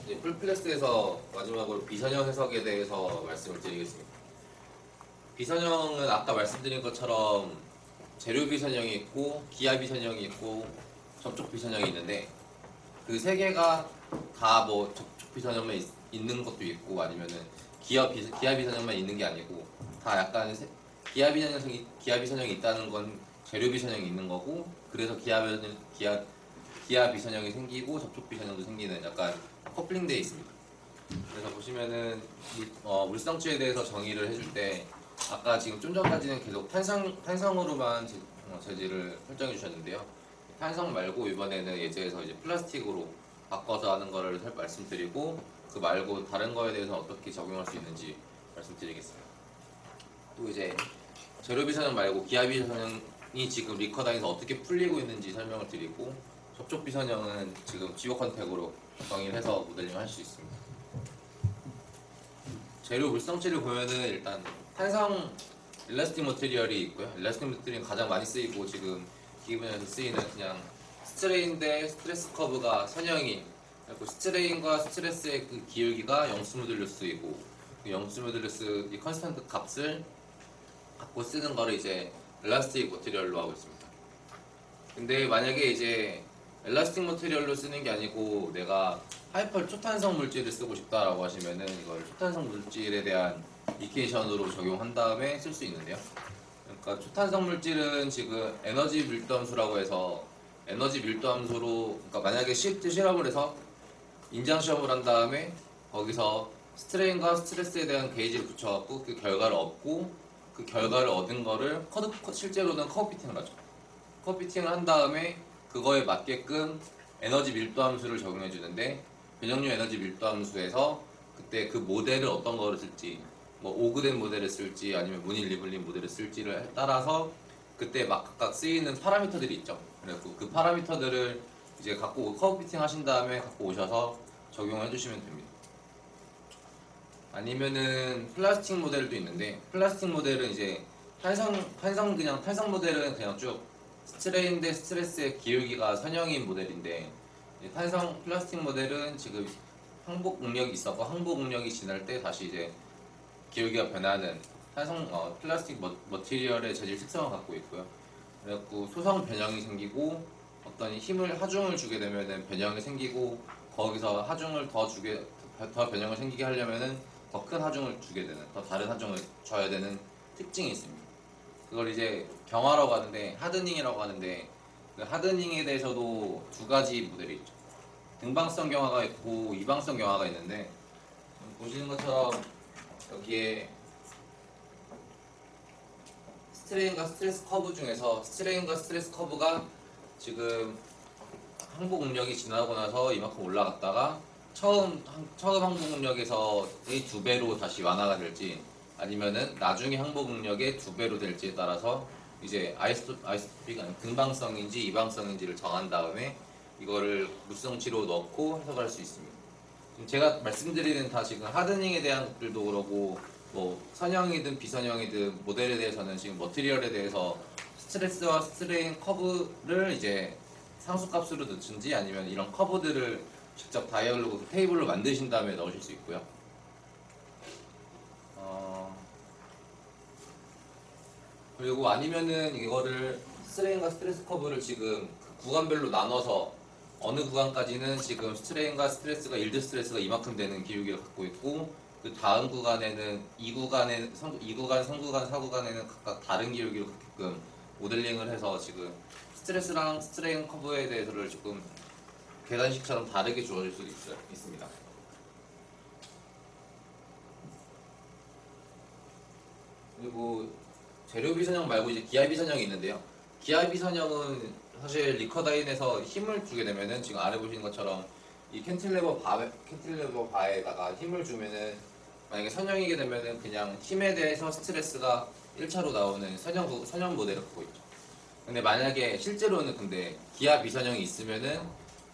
이제 풀플레스에서 마지막으로 비선형 해석에 대해서 말씀을 드리겠습니다. 비선형은 아까 말씀드린 것처럼 재료 비선형이 있고 기하 비선형이 있고 접촉 비선형이 있는데 그 세 개가 다 뭐 접촉 비선형만 있는 것도 있고 아니면은 기하 비선형만 있는 게 아니고 다 약간 기하 비선형이 있다는 건 재료 비선형이 있는 거고 그래서 기하 비선형이 생기고 접촉 비선형도 생기는 약간 커플링되어 있습니다. 그래서 보시면은 물성치에 대해서 정의를 해줄 때 아까 지금 좀 전까지는 계속 탄성으로만 재질을 설정해 주셨는데요. 탄성 말고 이번에는 예제에서 이제 플라스틱으로 바꿔서 하는 거를 말씀드리고 그 말고 다른 거에 대해서 어떻게 적용할 수 있는지 말씀드리겠습니다. 또 이제 재료 비선형 말고 기하 비선형이 지금 리커다인에서 어떻게 풀리고 있는지 설명을 드리고 접촉 비선형은 지금 지오 컨택으로 정의를 해서 모델링 할 수 있습니다. 재료 물성치를 보면은 일단 탄성 일라스틱 머티리얼이 있고요. 일라스틱 머티리얼은 가장 많이 쓰이고 지금 기분에서 쓰이는 그냥 스트레인 대 스트레스 커브가 선형이 그리고 스트레인과 스트레스의 그 기울기가 영수 모듈러스이고 그 영수 모듈러스 이 컨스턴트 값을 갖고 쓰는 거를 이제 일라스틱 머티리얼로 하고 있습니다. 근데 만약에 이제 엘라스틱 머티리얼로 쓰는 게 아니고 내가 하이퍼 초탄성 물질을 쓰고 싶다라고 하시면은 이걸 초탄성 물질에 대한 이케이션으로 적용한 다음에 쓸 수 있는데요. 그러니까 초탄성 물질은 지금 에너지 밀도 함수라고 해서 에너지 밀도 함수로 그러니까 만약에 실험을 해서 인장 시험을 한 다음에 거기서 스트레인과 스트레스에 대한 게이지를 붙여갖고 그 결과를 얻고 그 결과를 얻은 거를 실제로는 커브 피팅을 하죠. 커브 피팅을 한 다음에 그거에 맞게끔 에너지 밀도 함수를 적용해 주는데 변형류 에너지 밀도 함수에서 그때 그 모델을 어떤 거를 쓸지 뭐 오그된 모델을 쓸지 아니면 무늬 리블린 모델을 쓸지를 따라서 그때 막 각각 쓰이는 파라미터들이 있죠. 그래서 그 파라미터들을 이제 갖고 커브 피팅 하신 다음에 갖고 오셔서 적용해 주시면 됩니다. 아니면은 플라스틱 모델도 있는데 플라스틱 모델은 이제 탄성 모델은 그냥 쭉 스트레인 대 스트레스의 기울기가 선형인 모델인데 탄성 플라스틱 모델은 지금 항복 응력이 있었고 항복 응력이 지날 때 다시 이제 기울기가 변하는 탄성 플라스틱 머티리얼의 재질 특성을 갖고 있고요. 그래갖고 소성 변형이 생기고 어떤 하중을 주게 되면은 변형이 생기고 거기서 하중을 더 변형을 생기게 하려면은 더 큰 하중을 주게 되는 더 다른 하중을 줘야 되는 특징이 있습니다. 그걸 이제 경화라고 하는데 하드닝이라고 하는데 그 하드닝에 대해서도 두 가지 모델이 있죠. 등방성 경화가 있고 이방성 경화가 있는데 보시는 것처럼 여기에 스트레인과 스트레스 커브 중에서 스트레인과 스트레스 커브가 지금 항복 응력이 지나고 나서 이만큼 올라갔다가 처음 항복 응력에서 이 2배로 다시 완화가 될지 아니면은 나중에 항복 응력의 2배로 될지에 따라서 이제 아이소토픽 등방성인지 이방성인지를 정한 다음에 이거를 물성치로 넣고 해석할 수 있습니다. 지금 제가 말씀드리는 다 지금 하드닝에 대한 것들도 그러고 뭐 선형이든 비선형이든 모델에 대해서는 지금 머티리얼에 대해서 스트레스와 스트레인 커브를 이제 상수값으로 넣든지 아니면 이런 커브들을 직접 다이얼로그 테이블로 만드신 다음에 넣으실 수 있고요. 그리고 아니면은 이거를 스트레인과 스트레스 커브를 지금 구간별로 나눠서 어느 구간까지는 지금 스트레인과 스트레스가 일드 스트레스가 이만큼 되는 기울기를 갖고 있고 그 다음 구간에는 2구간, 3구간, 4구간에는 각각 다른 기울기를 갖게끔 모델링을 해서 지금 스트레스랑 스트레인 커브에 대해서를 조금 계단식처럼 다르게 주어질 수도 있습니다. 그리고 재료 비선형 말고 이제 기하 비선형이 있는데요. 기하 비선형은 사실 리커다인에서 힘을 주게 되면은 지금 아래 보시는 것처럼 이 캔틸레버 바에다가 힘을 주면은 만약에 선형이게 되면은 그냥 힘에 대해서 스트레스가 1차로 나오는 선형 모델을 갖고 있죠. 근데 만약에 실제로는 근데 기하 비선형이 있으면은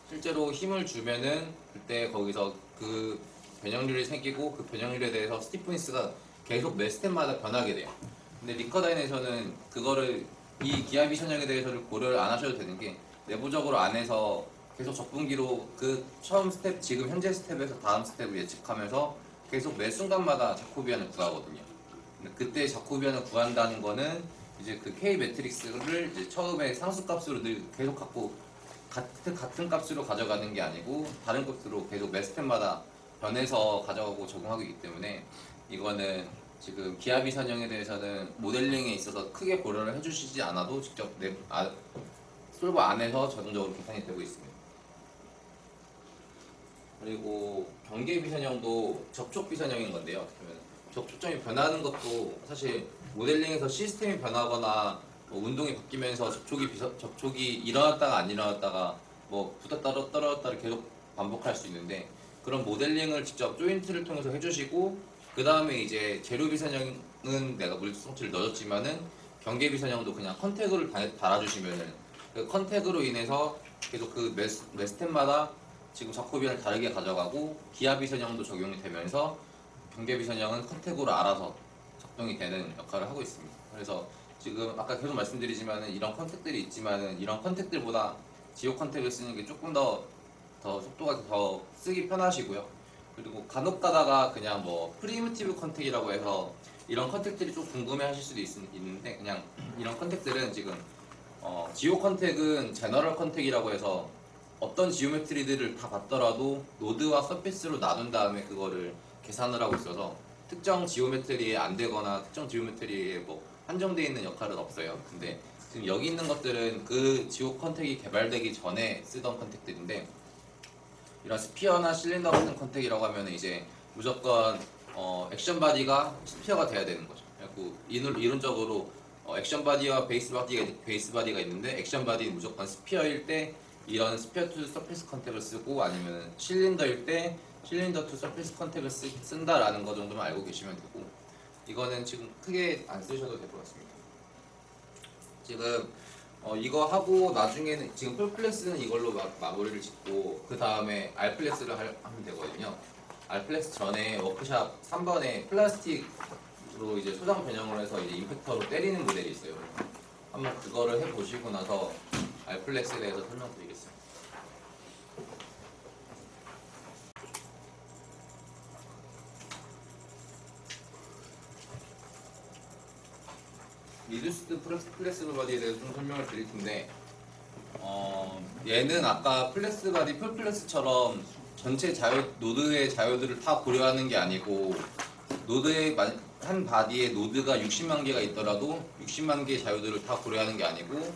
실제로 힘을 주면은 그때 거기서 그 변형률이 생기고 그 변형률에 대해서 스티프니스가 계속 매 스텝마다 변하게 돼요. 근데 리커다인에서는 그거를 이 기하 비선형에 대해서를 고려를 안 하셔도 되는 게 내부적으로 안에서 계속 적분기로 그 처음 스텝, 지금 현재 스텝에서 다음 스텝을 예측하면서 계속 매 순간마다 자코비안을 구하거든요. 근데 그때 자코비안을 구한다는 거는 이제 그 K 매트릭스를 이제 처음에 상수값으로 늘 계속 갖고 같은 값으로 가져가는 게 아니고 다른 값으로 계속 매 스텝마다 변해서 가져가고 적용하고 있기 때문에 이거는 지금 기하비 선형에 대해서는 모델링에 있어서 크게 고려를 해주시지 않아도 직접 솔버 안에서 자동적으로 계산이 되고 있습니다. 그리고 경계 비선형도 접촉 비선형인 건데요. 어떻게 보면 접촉점이 변하는 것도 사실 모델링에서 시스템이 변하거나 뭐 운동이 바뀌면서 접촉이 일어났다가 안 일어났다가 뭐 붙었다 떨어졌다를 계속 반복할 수 있는데 그런 모델링을 직접 조인트를 통해서 해주시고 그 다음에 이제 재료 비선형은 내가 물질 성질을 넣어줬지만은 경계 비선형도 그냥 컨택으로 달아주시면은 그 컨택으로 인해서 계속 그 매 스텝마다 지금 자코비안을 다르게 가져가고 기하비 선형도 적용이 되면서 경계비 선형은 컨택으로 알아서 작동이 되는 역할을 하고 있습니다. 그래서 지금 아까 계속 말씀드리지만은 이런 컨택들이 있지만은 이런 컨택들보다 지옥 컨택을 쓰는 게 조금 더 속도가 더 쓰기 편하시고요. 그리고 간혹 가다가 그냥 뭐 프리미티브 컨택이라고 해서 이런 컨택들이 좀 궁금해 하실 수도 있는데 그냥 이런 컨택들은 지금 지오 컨택은 제너럴 컨택이라고 해서 어떤 지오메트리들을 다 받더라도 노드와 서페스로 나눈 다음에 그거를 계산을 하고 있어서 특정 지오메트리에 안 되거나 특정 지오메트리에 뭐 한정되어 있는 역할은 없어요. 근데 지금 여기 있는 것들은 그 지오 컨택이 개발되기 전에 쓰던 컨택들인데 이런 스피어나 실린더 같은 컨택이라고 하면 이제 무조건 액션 바디가 스피어가 돼야 되는 거죠. 그래서 이론적으로 액션 바디와 베이스 바디가 있는데 액션 바디는 무조건 스피어일 때 이런 스피어 투 서페이스 컨택을 쓰고 아니면 실린더일 때 실린더 투 서페이스 컨택을 쓴다라는 거 정도만 알고 계시면 되고 이거는 지금 크게 안 쓰셔도 될 것 같습니다. 지금 이거 하고 나중에는 지금 풀플렉스는 이걸로 마무리를 짓고 그 다음에 알플렉스를 하면 되거든요. 알플렉스 전에 워크샵 3번에 플라스틱으로 이제 소장 변형을 해서 이제 임팩터로 때리는 모델이 있어요. 한번 그거를 해보시고 나서 알플렉스에 대해서 설명드리겠습니다. 리듀스드 플렉스블 바디에 대해서 좀 설명을 드릴 텐데 얘는 아까 플렉스 바디 풀플렉스처럼 전체 노드의 자유들을 다 고려하는 게 아니고 노드의 한 바디에 노드가 60만 개가 있더라도 60만 개의 자유들을 다 고려하는 게 아니고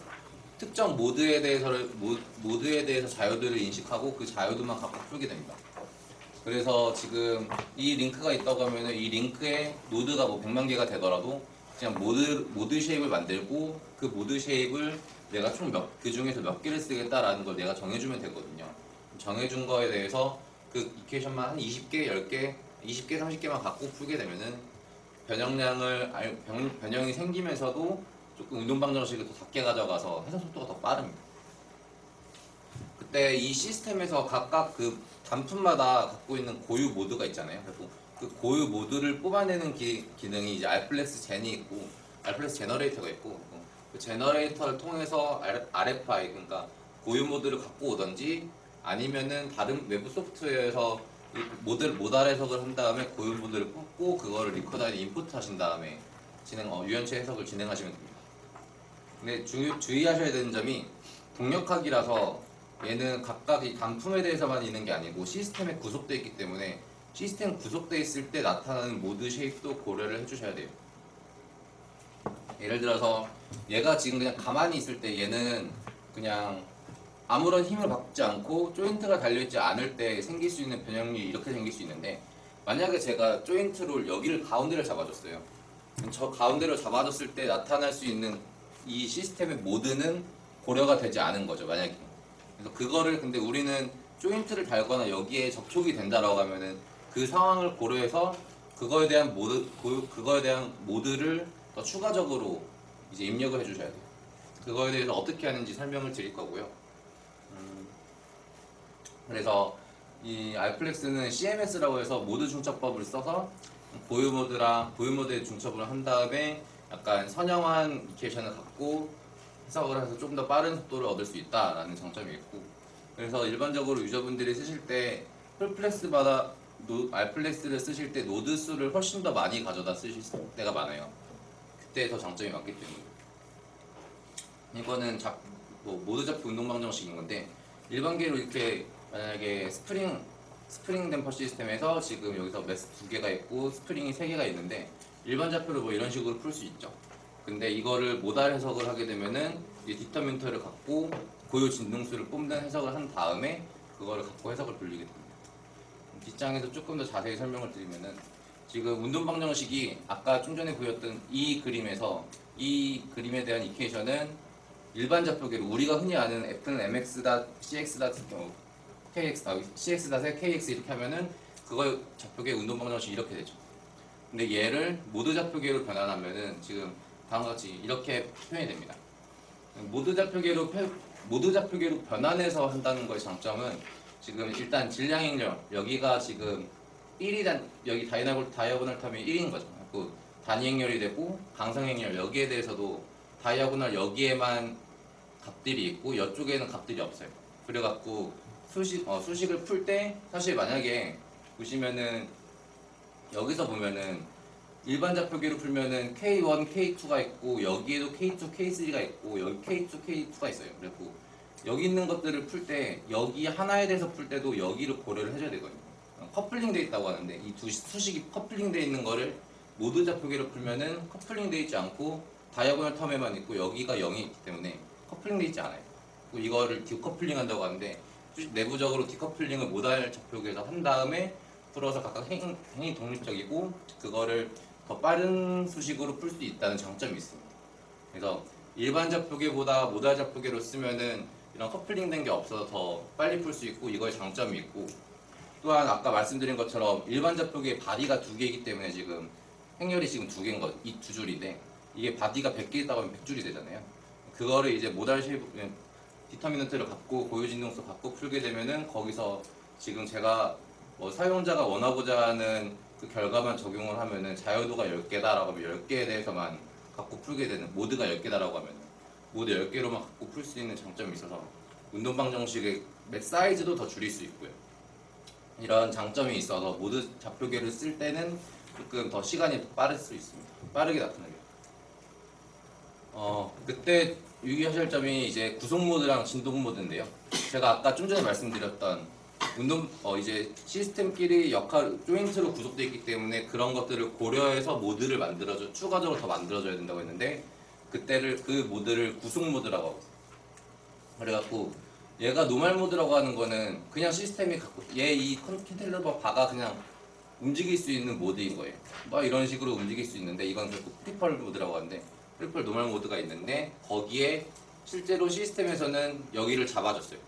특정 모드에 대해서 자유들을 인식하고 그 자유들만 갖고 풀게 됩니다. 그래서 지금 이 링크가 있다고 하면은 이 링크에 노드가 뭐 100만 개가 되더라도 그냥 모드 쉐입을 만들고 그 모드 쉐입을 내가 총 그 중에서 몇 개를 쓰겠다라는 걸 내가 정해주면 되거든요. 정해준 거에 대해서 그 이퀘이션만 한 20개, 10개, 20개, 30개만 갖고 풀게 되면은 변형이 생기면서도 조금 운동 방정식을 더 작게 가져가서 해석 속도가 더 빠릅니다. 그때 이 시스템에서 각각 그 단품마다 갖고 있는 고유 모드가 있잖아요. 그리고 그 고유 모드를 뽑아내는 기능이 이제 알플렉스 젠이 있고 알플렉스 제너레이터가 있고 그 제너레이터를 통해서 RFI 그러니까 고유 모드를 갖고 오던지 아니면은 다른 외부 소프트웨어에서 모달 해석을 한 다음에 고유 모드를 뽑고 그거를 리코더에 인풋 하신 다음에 유연체 해석을 진행하시면 됩니다. 근데 주의하셔야 되는 점이 동력학이라서 얘는 각각 이 단품에 대해서만 있는 게 아니고 시스템에 구속되어 있기 때문에 시스템 구속되어 있을 때 나타나는 모드 쉐입도 고려를 해주셔야 돼요. 예를 들어서 얘가 지금 그냥 가만히 있을 때 얘는 그냥 아무런 힘을 받지 않고 조인트가 달려있지 않을 때 생길 수 있는 변형이 이렇게 생길 수 있는데 만약에 제가 조인트를 여기를 가운데를 잡아줬어요. 저 가운데로 잡아줬을 때 나타날 수 있는 이 시스템의 모드는 고려가 되지 않은 거죠. 만약에 그래서 그거를 근데 우리는 조인트를 달거나 여기에 접촉이 된다라고 하면은 그 상황을 고려해서 그거에 대한 모드를 더 추가적으로 이제 입력을 해주셔야 돼요. 그거에 대해서 어떻게 하는지 설명을 드릴 거고요. 그래서 이 알플렉스는 CMS라고 해서 모드 중첩법을 써서 고유 모드의 중첩을 한 다음에 약간 선형한 이퀘이션을 갖고 해석을 해서 조금 더 빠른 속도를 얻을 수 있다라는 장점이 있고 그래서 일반적으로 유저분들이 쓰실 때 풀플렉스보다 알플렉스를 쓰실 때 노드 수를 훨씬 더 많이 가져다 쓰실 때가 많아요. 그때 더 장점이 많기 때문에. 이거는 모드 잡표 운동 방정식인 건데, 일반계로 이렇게 만약에 스프링 댐퍼 시스템에서 지금 여기서 매스 2개가 있고 스프링이 3개가 있는데, 일반 좌표를 뭐 이런 식으로 풀 수 있죠. 근데 이거를 모달 해석을 하게 되면은 이 디터민터를 갖고 고유 진동수를 뽑는 해석을 한 다음에 그거를 갖고 해석을 돌리게 됩니다. 뒷장에서 조금 더 자세히 설명을 드리면은, 지금 운동 방정식이 아까 좀 전에 보였던 이 그림에서 이 그림에 대한 이퀘이션은 일반 좌표계로 우리가 흔히 아는 f는 mx cx kx cx kx 이렇게 하면은 그거 좌표계 운동 방정식이 이렇게 되죠. 근데 얘를 모드 좌표계로 변환하면은 지금 다음과 같이 이렇게 표현이 됩니다. 모드 좌표계로 변환해서 한다는 거의 장점은, 지금 일단 질량행렬 여기가 지금 1이란 여기 다이아고널 텀이 1인 거죠. 그 단위행렬이 되고 강성행렬 여기에 대해서도 다이아고널 여기에만 값들이 있고 이쪽에는 값들이 없어요. 그래갖고 수식을 풀 때 사실 만약에 보시면은 여기서 보면은 일반 좌표계로 풀면은 K1, K2가 있고 여기에도 K2, K3가 있고 여기 K2, K2가 있어요. 그리고 여기 있는 것들을 풀 때 여기 하나에 대해서 풀 때도 여기를 고려를 해줘야 되거든요. 커플링 돼 있다고 하는데 이 두 수식이 커플링 돼 있는 거를 모드 좌표계로 풀면은 커플링 돼 있지 않고 다이아고널 텀에만 있고 여기가 0이 있기 때문에 커플링 돼 있지 않아요. 이거를 디커플링 한다고 하는데, 내부적으로 디커플링을 모달 좌표계에서 한 다음에 풀어서 각각 행이 독립적이고 그거를 더 빠른 수식으로 풀 수 있다는 장점이 있습니다. 그래서 일반 좌표계보다 모달 좌표계로 쓰면은 이런 커플링 된 게 없어서 더 빨리 풀 수 있고 이거에 장점이 있고, 또한 아까 말씀드린 것처럼 일반 좌표계의 바디가 2개이기 때문에 지금 행렬이 지금 2개인 거, 이 2줄인데 이게 바디가 100개 있다고 하면 100줄이 되잖아요. 그거를 이제 모달 쉐이프 디터미넌트를 갖고 고유진동수 갖고 풀게 되면은 거기서 지금 제가 뭐 사용자가 원하고자 하는 그 결과만 적용을 하면은 자유도가 10개다라고 하면 10개에 대해서만 갖고 풀게 되는, 모드가 10개다라고 하면 모드 10개로만 갖고 풀 수 있는 장점이 있어서 운동 방정식의 맵 사이즈도 더 줄일 수 있고요. 이런 장점이 있어서 모드 좌표계를 쓸 때는 조금 더 시간이 더 빠를 수 있습니다. 빠르게 나타나게. 그때 유의하실 점이 이제 구속 모드랑 진동 모드인데요. 제가 아까 좀 전에 말씀드렸던 이제 시스템끼리 조인트로 구속되어 있기 때문에 그런 것들을 고려해서 모드를 추가적으로 더 만들어줘야 된다고 했는데, 그 모드를 구속 모드라고 하고, 그래갖고 얘가 노멀 모드라고 하는 거는 그냥 시스템이 갖고 이 캔틸러버 바가 그냥 움직일 수 있는 모드인 거예요. 뭐 이런 식으로 움직일 수 있는데, 이건 결국 프리펄 모드라고 하는데, 프리펄 노멀 모드가 있는데 거기에 실제로 시스템에서는 여기를 잡아줬어요.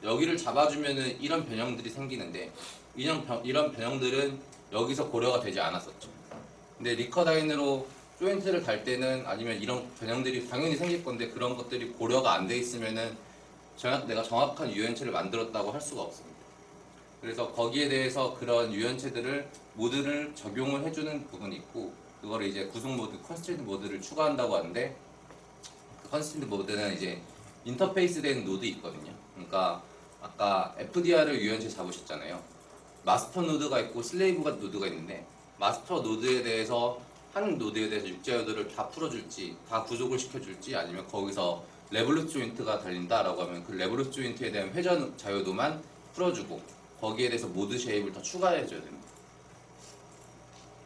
여기를 잡아주면은 이런 변형들이 생기는데 이런 변형들은 여기서 고려가 되지 않았었죠. 근데 리커다인으로 조인트를 달 때는, 아니면 이런 변형들이 당연히 생길 건데 그런 것들이 고려가 안 돼 있으면은 내가 정확한 유연체를 만들었다고 할 수가 없습니다. 그래서 거기에 대해서 그런 유연체들을 모드를 적용을 해주는 부분이 있고, 그거를 이제 구속 모드, 컨스트레인트 모드를 추가한다고 하는데, 그 컨스트레인트 모드는 이제 인터페이스 된 노드 있거든요. 그러니까 아까 FDR을 유연체 잡으셨잖아요. 마스터 노드가 있고 슬레이브 노드가 있는데, 마스터 노드에 대해서 한 노드에 대해서 육자요도를 다 풀어줄지, 다 구속을 시켜줄지, 아니면 거기서 레볼루트 조인트가 달린다라고 하면 그 레볼루트 조인트에 대한 회전 자유도만 풀어주고 거기에 대해서 모드 쉐입을 더 추가해줘야 됩니다.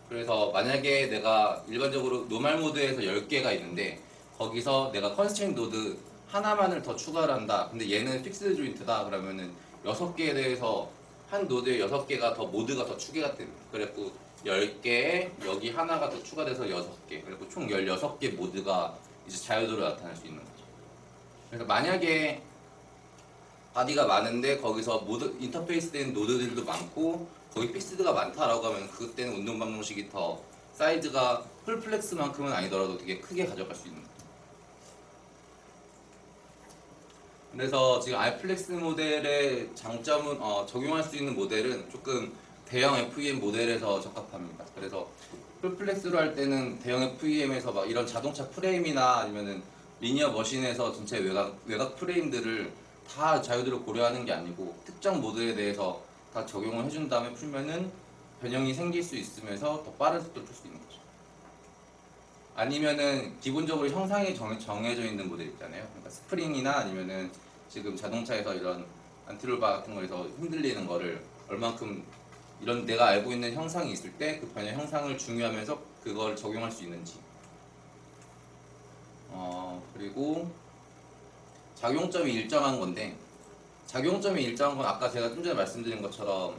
그래서 만약에 내가 일반적으로 노멀 모드에서 10개가 있는데 거기서 내가 컨스트레인트 노드 하나만을 더 추가를 한다. 근데 얘는 픽스드 조인트다. 그러면은 6개에 대해서 한 노드에 6개가 더 모드가 더 추가가 됩니다. 그래갖고 10개에 여기 하나가 더 추가돼서 6개. 그리고 총 16개 모드가 이제 자유도로 나타날 수 있는 거죠. 그래서 만약에 바디가 많은데 거기서 인터페이스 된 노드들도 많고 거기 픽스드가 많다라고 하면 그때는 운동 방정식이 더 사이즈가 풀플렉스만큼은 아니더라도 되게 크게 가져갈 수 있는 거죠. 그래서 지금 알플렉스 모델의 장점은 적용할 수 있는 모델은 조금 대형 FEM 모델에서 적합합니다. 그래서 풀플렉스로 할 때는 대형 FEM에서 막 이런 자동차 프레임이나 아니면은 리니어 머신에서 전체 외곽 프레임들을 다 자유들을 고려하는 게 아니고 특정 모드에 대해서 다 적용을 해준 다음에 풀면은 변형이 생길 수 있으면서 더 빠른 속도를 풀 수 있는 거죠. 아니면은 기본적으로 형상이 정해져 있는 모델 있잖아요. 그러니까 스프링이나 아니면은 지금 자동차에서 이런 안티롤바 같은 거에서 흔들리는 거를 얼만큼 이런 내가 알고 있는 형상이 있을 때 그 변형 형상을 중요하면서 그걸 적용할 수 있는지. 그리고 작용점이 일정한 건데, 작용점이 일정한 건 아까 제가 좀 전에 말씀드린 것처럼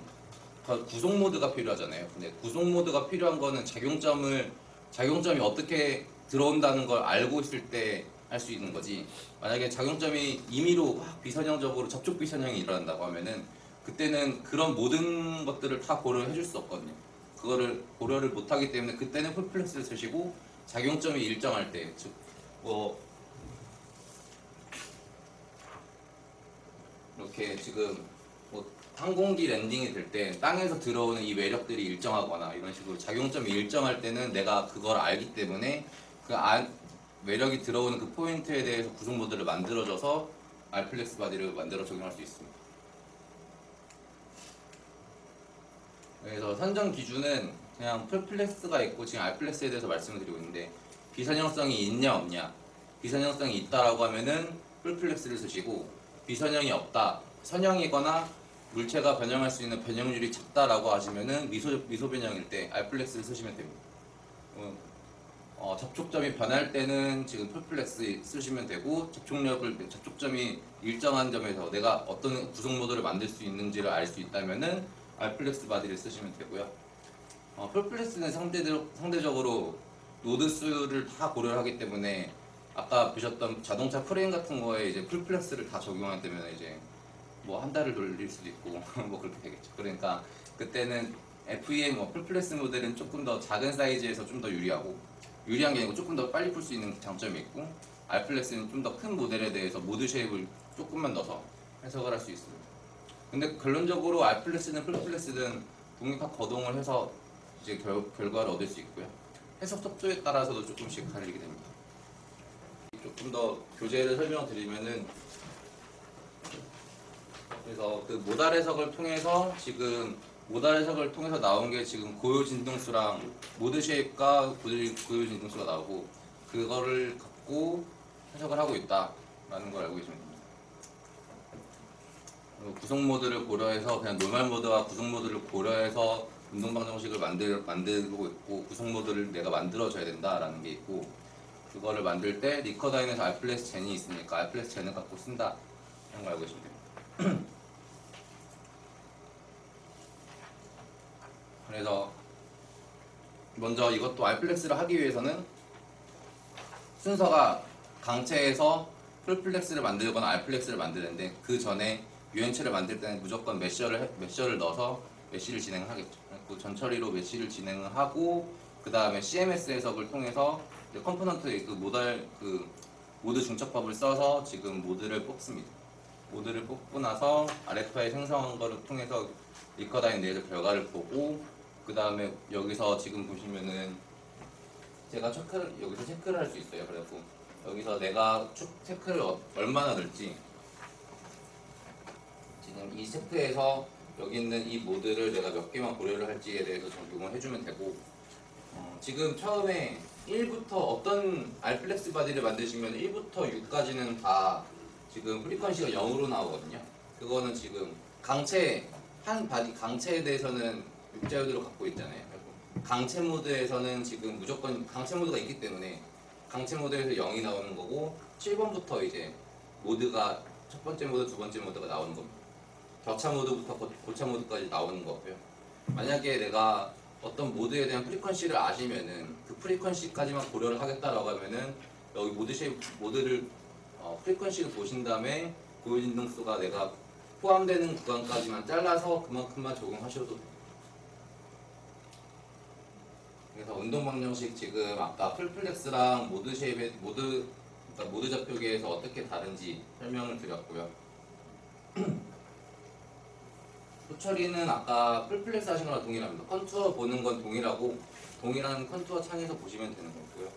구속 모드가 필요하잖아요. 근데 구속 모드가 필요한 거는 작용점이 어떻게 들어온다는 걸 알고 있을 때 할 수 있는 거지. 만약에 작용점이 임의로 확 비선형적으로 접촉 비선형이 일어난다고 하면은 그때는 그런 모든 것들을 다 고려해 줄 수 없거든요. 그거를 고려를 못 하기 때문에 그때는 풀플렉스를 쓰시고, 작용점이 일정할 때, 즉 이렇게 지금 항공기 랜딩이 될 때 땅에서 들어오는 이 외력들이 일정하거나 이런 식으로 작용점이 일정할 때는 내가 그걸 알기 때문에 외력이 들어오는 그 포인트에 대해서 구속 모드를 만들어줘서 알플렉스 바디를 만들어 적용할 수 있습니다. 그래서 선정 기준은 그냥 풀플렉스가 있고, 지금 알플렉스에 대해서 말씀을 드리고 있는데, 비선형성이 있냐 없냐. 비선형성이 있다라고 하면은 풀플렉스를 쓰시고, 비선형이 없다, 선형이거나 물체가 변형할 수 있는 변형률이 작다라고 하시면은 미소 변형일 때 알플렉스를 쓰시면 됩니다. 접촉점이 변할 때는 지금 풀플렉스 쓰시면 되고, 접촉점이 일정한 점에서 내가 어떤 구성 모드를 만들 수 있는지를 알 수 있다면은 알플렉스 바디를 쓰시면 되고요. 풀플렉스는 상대적으로 노드 수를 다 고려하기 때문에 아까 보셨던 자동차 프레임 같은 거에 이제 풀플렉스를 다 적용하게 되면 이제 뭐 한 달을 돌릴 수도 있고 뭐 그렇게 되겠죠. 그러니까 그때는 FEM 풀플렉스 모델은 조금 더 작은 사이즈에서 좀 더 유리한 게 아니고 조금 더 빨리 풀 수 있는 장점이 있고, 알플렉스는 좀 더 큰 모델에 대해서 모드 쉐입을 조금만 넣어서 해석을 할 수 있습니다. 근데 결론적으로 알플렉스든 풀플렉스든 독립학 거동을 해서 이제 결과를 얻을 수 있고요. 해석 속도에 따라서도 조금씩 다르게 됩니다. 조금 더 교재를 설명드리면은, 그래서 그 모달 해석을 통해서 나온 게 지금 고요 진동수랑 모드 쉐입과 고요 진동수가 나오고, 그거를 갖고 해석을 하고 있다라는 걸 알고 계시면 됩니다. 구성 모드를 고려해서 그냥 노멀 모드와 구성 모드를 고려해서 운동 방정식을 만들고 있고, 구성 모드를 내가 만들어줘야 된다라는 게 있고, 그거를 만들 때 리커다인에서 알플렉스 젠이 있으니까 알플렉스 젠을 갖고 쓴다 이런 걸 알고 계시면 됩니다. 그래서 먼저 이것도 알플렉스를 하기 위해서는 순서가 강체에서 풀플렉스를 만들거나 알플렉스를 만드는데, 그 전에 유연체를 만들 때는 무조건 메셔를 넣어서 메쉬를 진행하겠죠. 그 전처리로 메쉬를 진행을 하고, 그 다음에 CMS 해석을 통해서 컴포넌트 모드 중첩법을 써서 지금 모드를 뽑습니다. 모드를 뽑고 나서 RFI 생성한 거를 통해서 리커다인 내에서 결과를 보고, 그 다음에 여기서 지금 보시면은 제가 여기서 체크를 할 수 있어요. 그래서 여기서 내가 체크를 얼마나 넣을지, 지금 이 세트에서 여기 있는 이 모드를 내가 몇 개만 고려를 할지에 대해서 적용을 해주면 되고, 지금 처음에 1부터 어떤 알플렉스 바디를 만드시면 1부터 6까지는 다 지금 프리퀀시가 0으로 나오거든요. 그거는 지금 강체에 대해서는 6자유들을 갖고 있잖아요. 강체 모드에서는 지금 무조건 강체 모드가 있기 때문에 강체 모드에서 0이 나오는 거고, 7번부터 이제 모드가 첫 번째 모드, 두 번째 모드가 나오는 겁니다. 격차 모드부터 고차 모드까지 나오는 거고요. 만약에 내가 어떤 모드에 대한 프리퀀시를 아시면은 그 프리퀀시까지만 고려를 하겠다라고 하면은 여기 모드를 프리퀀시를 보신 다음에 고요 진동수가 내가 포함되는 구간까지만 잘라서 그만큼만 적용하셔도 돼요. 그래서 운동 방정식 지금 아까 풀플렉스랑 그러니까 모드 좌표계에서 어떻게 다른지 설명을 드렸고요. 후처리는 아까 풀플렉스 하신 거랑 동일합니다. 컨투어 보는 건 동일한 컨투어 창에서 보시면 되는 거고요.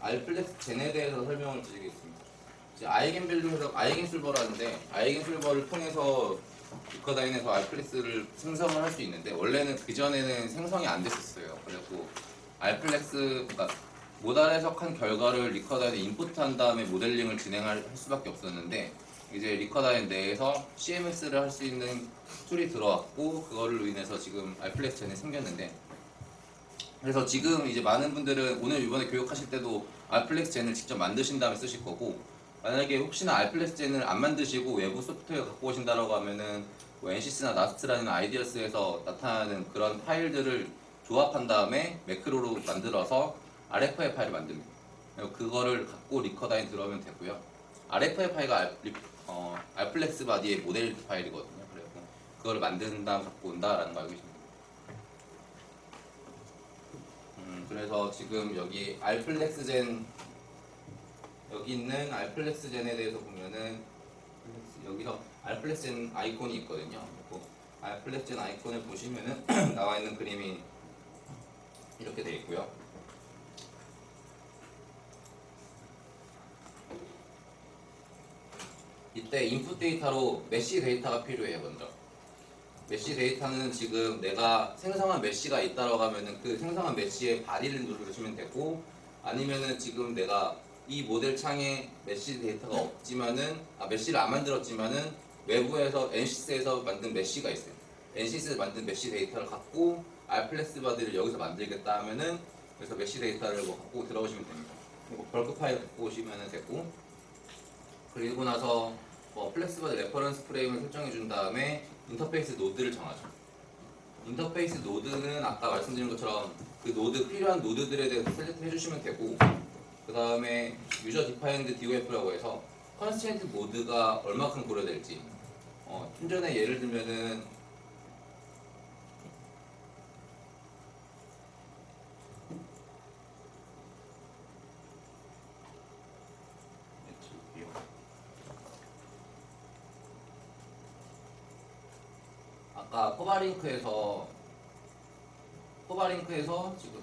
알플렉스 젠에 대해서 설명을 드리겠습니다. 이제 아이겐 밸류에서 아이겐 실버라는데 아이겐 실버를 통해서 리커다인에서 알플렉스를 생성을 할 수 있는데 원래는 그 전에는 생성이 안 됐었어요. 그래서 알플렉스 그러니까 모달 해석한 결과를 리커다인에 인풋한 다음에 모델링을 진행할 수밖에 없었는데 이제 리커다인 내에서 CMS를 할 수 있는 툴이 들어왔고 그거를 인해서 지금 알플렉스 젠이 생겼는데 그래서 지금 이제 많은 분들은 오늘 이번에 교육하실 때도 알플렉스 젠을 직접 만드신 다음에 쓰실 거고 만약에 혹시나 알플렉스 젠을 안 만드시고 외부 소프트웨어 갖고 오신다라고 하면은 뭐 NCS나 나스트라는 아이디어스에서 나타나는 그런 파일들을 조합한 다음에 매크로로 만들어서 RFI 파일을 만듭니다. 그거를 갖고 리커다인 들어오면 되고요. RFI 파일가 알플렉스 바디의 모델 파일이거든요. 그래서 그걸 만든 다음 갖고 온다라는 거 알고 계십니다. 그래서 지금 여기 알플렉스젠 여기 있는 알플렉스젠에 대해서 보면은 여기서 알플렉스젠 아이콘이 있거든요. 알플렉스젠 아이콘을 보시면은 나와 있는 그림이 이렇게 되어 있고요. 이때 인풋 데이터로 메쉬 데이터가 필요해요. 먼저 메쉬 데이터는 지금 내가 생성한 메쉬가 있다라고 하면은 그 생성한 메쉬의 바디를 누르시면 되고 아니면은 지금 내가 이 모델 창에 메쉬 데이터가 없지만은 메쉬를 안 만들었지만은 외부에서 NCS에서 만든 메쉬가 있어요. NCS에서 만든 메쉬 데이터를 갖고 알플렉스 바디를 여기서 만들겠다 하면은 그래서 메쉬 데이터를 뭐 갖고 들어오시면 됩니다. 그리고 벌크 파일 갖고 오시면 되고 그리고 나서 플렉스바디 레퍼런스 프레임을 설정해 준 다음에 인터페이스 노드를 정하죠. 인터페이스 노드는 아까 말씀드린 것처럼 그 노드 필요한 노드들에 대해서 셀렉트 해주시면 되고 그 다음에 유저 디파인드 DOF라고 해서 컨스트레인트 모드가 얼마큼 고려될지 좀 전에 예를 들면은 아까 포바링크에서 지금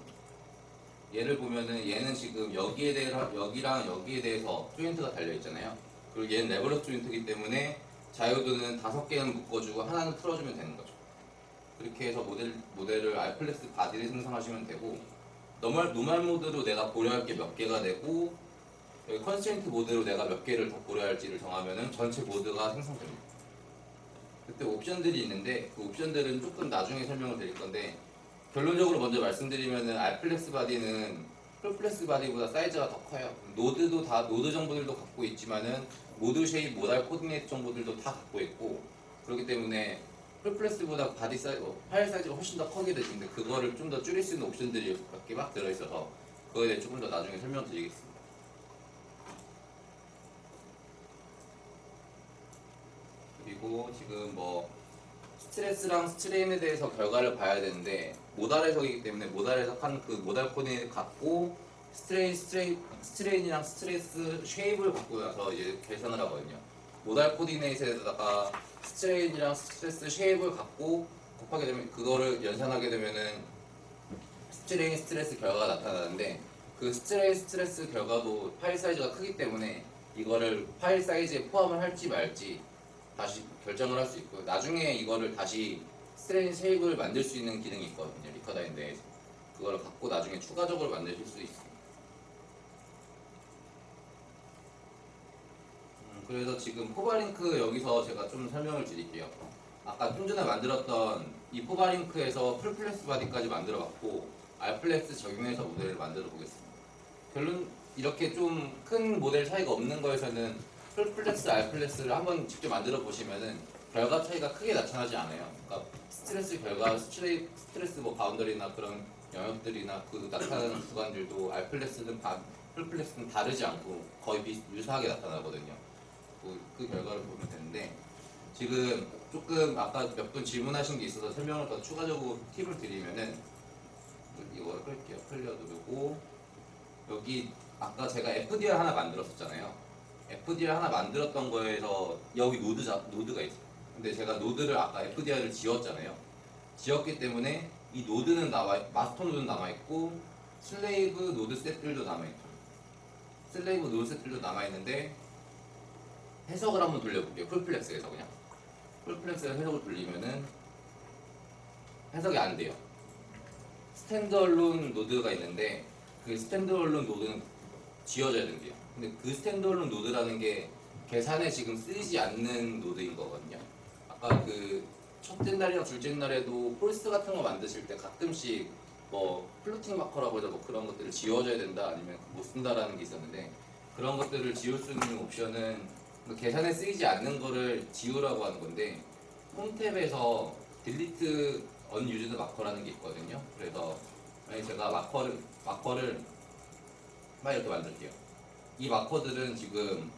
얘를 보면은 얘는 지금 여기에 대해서 여기랑 여기에 대해서 조인트가 달려 있잖아요. 그리고 얘는 레버러스 조인트이기 때문에 자유도는 5개는 묶어주고 하나는 풀어주면 되는 거죠. 그렇게 해서 모델을 알플렉스 바디를 생성하시면 되고 노멀 모드로 내가 고려할 게 몇 개가 되고 여기 컨스트레인트 모드로 내가 몇 개를 더 고려할지를 정하면은 전체 모드가 생성됩니다. 그때 옵션들이 있는데 그 옵션들은 조금 나중에 설명을 드릴 건데 결론적으로 먼저 말씀드리면은 알플렉스 바디는 풀플렉스 바디보다 사이즈가 더 커요. 노드도 다 노드 정보들도 갖고 있지만은 모드 쉐입, 모달 코디네이트 정보들도 다 갖고 있고 그렇기 때문에 풀플렉스보다 바디 사이즈, 파일 사이즈가 훨씬 더 크게 되는데 그거를 좀 더 줄일 수 있는 옵션들이 몇 개 막 들어있어서 그거에 대해 조금 더 나중에 설명드리겠습니다. 그리고 지금 스트레스랑 스트레인에 대해서 결과를 봐야 되는데 모달 해석이기 때문에 모달 해석한 그 모달 코디네이트 갖고 스트레인이랑 스트레스 쉐입을 갖고 나서 이제 계산을 하거든요. 모달 코디네이트에다가 스트레인이랑 스트레스 쉐입을 갖고 곱하게 되면 그거를 연산하게 되면은 스트레인 스트레스 결과가 나타나는데 그 스트레인 스트레스 결과도 파일 사이즈가 크기 때문에 이거를 파일 사이즈에 포함을 할지 말지 다시 결정을 할 수 있고 나중에 이거를 다시 스트레인 쉐입을 만들 수 있는 기능이 있거든요. 리커다인 내에서 그걸 갖고 나중에 추가적으로 만드실 수 있습니다. 그래서 지금 포바링크 여기서 제가 좀 설명을 드릴게요. 아까 좀 전에 만들었던 이 포바링크에서 풀플렉스 바디까지 만들어 봤고 알플렉스 적용해서 모델을 만들어 보겠습니다. 결론 이렇게 좀 큰 모델 차이가 없는 거에서는 풀플렉스, 알플렉스를 한번 직접 만들어 보시면은 결과 차이가 크게 나타나지 않아요. 그러니까 스트레스 결과, 스트레스 바운더리나 그런 영역들이나 그 나타나는 구간들도 알플렉스는 풀플렉스는 다르지 않고 거의 유사하게 나타나거든요. 그 결과를 보면 되는데 지금 조금 아까 몇 분 질문하신 게 있어서 설명을 더 추가적으로 팁을 드리면은 이거를 끌게요. 클리어 누르고 여기 아까 제가 FDR 하나 만들었었잖아요. FDR 하나 만들었던 거에서 여기 노드가 있어요. 근데 제가 노드를 아까 FDR을 지웠잖아요. 지웠기 때문에 이 노드는 마스터 노드는 남아있고 슬레이브 노드 셋들도 남아있죠. 슬레이브 노드 셋들도 남아있는데 해석을 한번 돌려볼게요. 풀플렉스에서 그냥 풀플렉스에서 해석을 돌리면은 해석이 안 돼요. 스탠드얼론 노드가 있는데 그 스탠드얼론 노드는 지워져야 된대요. 근데 그 스탠드얼론 노드라는 게 계산에 지금 쓰이지 않는 노드인 거거든요. 아까 그 첫째 날이랑 둘째 날에도 폴스 같은 거 만드실 때 가끔씩 뭐 플로팅 마커라고 해서 뭐 그런 것들을 지워줘야 된다 아니면 못 쓴다라는 게 있었는데 그런 것들을 지울 수 있는 옵션은 그 계산에 쓰이지 않는 거를 지우라고 하는 건데 홈탭에서 딜리트 언유즈드 마커라는 게 있거든요. 그래서 만약에 제가 마커를 막 이렇게 만들게요. 이 마커들은 지금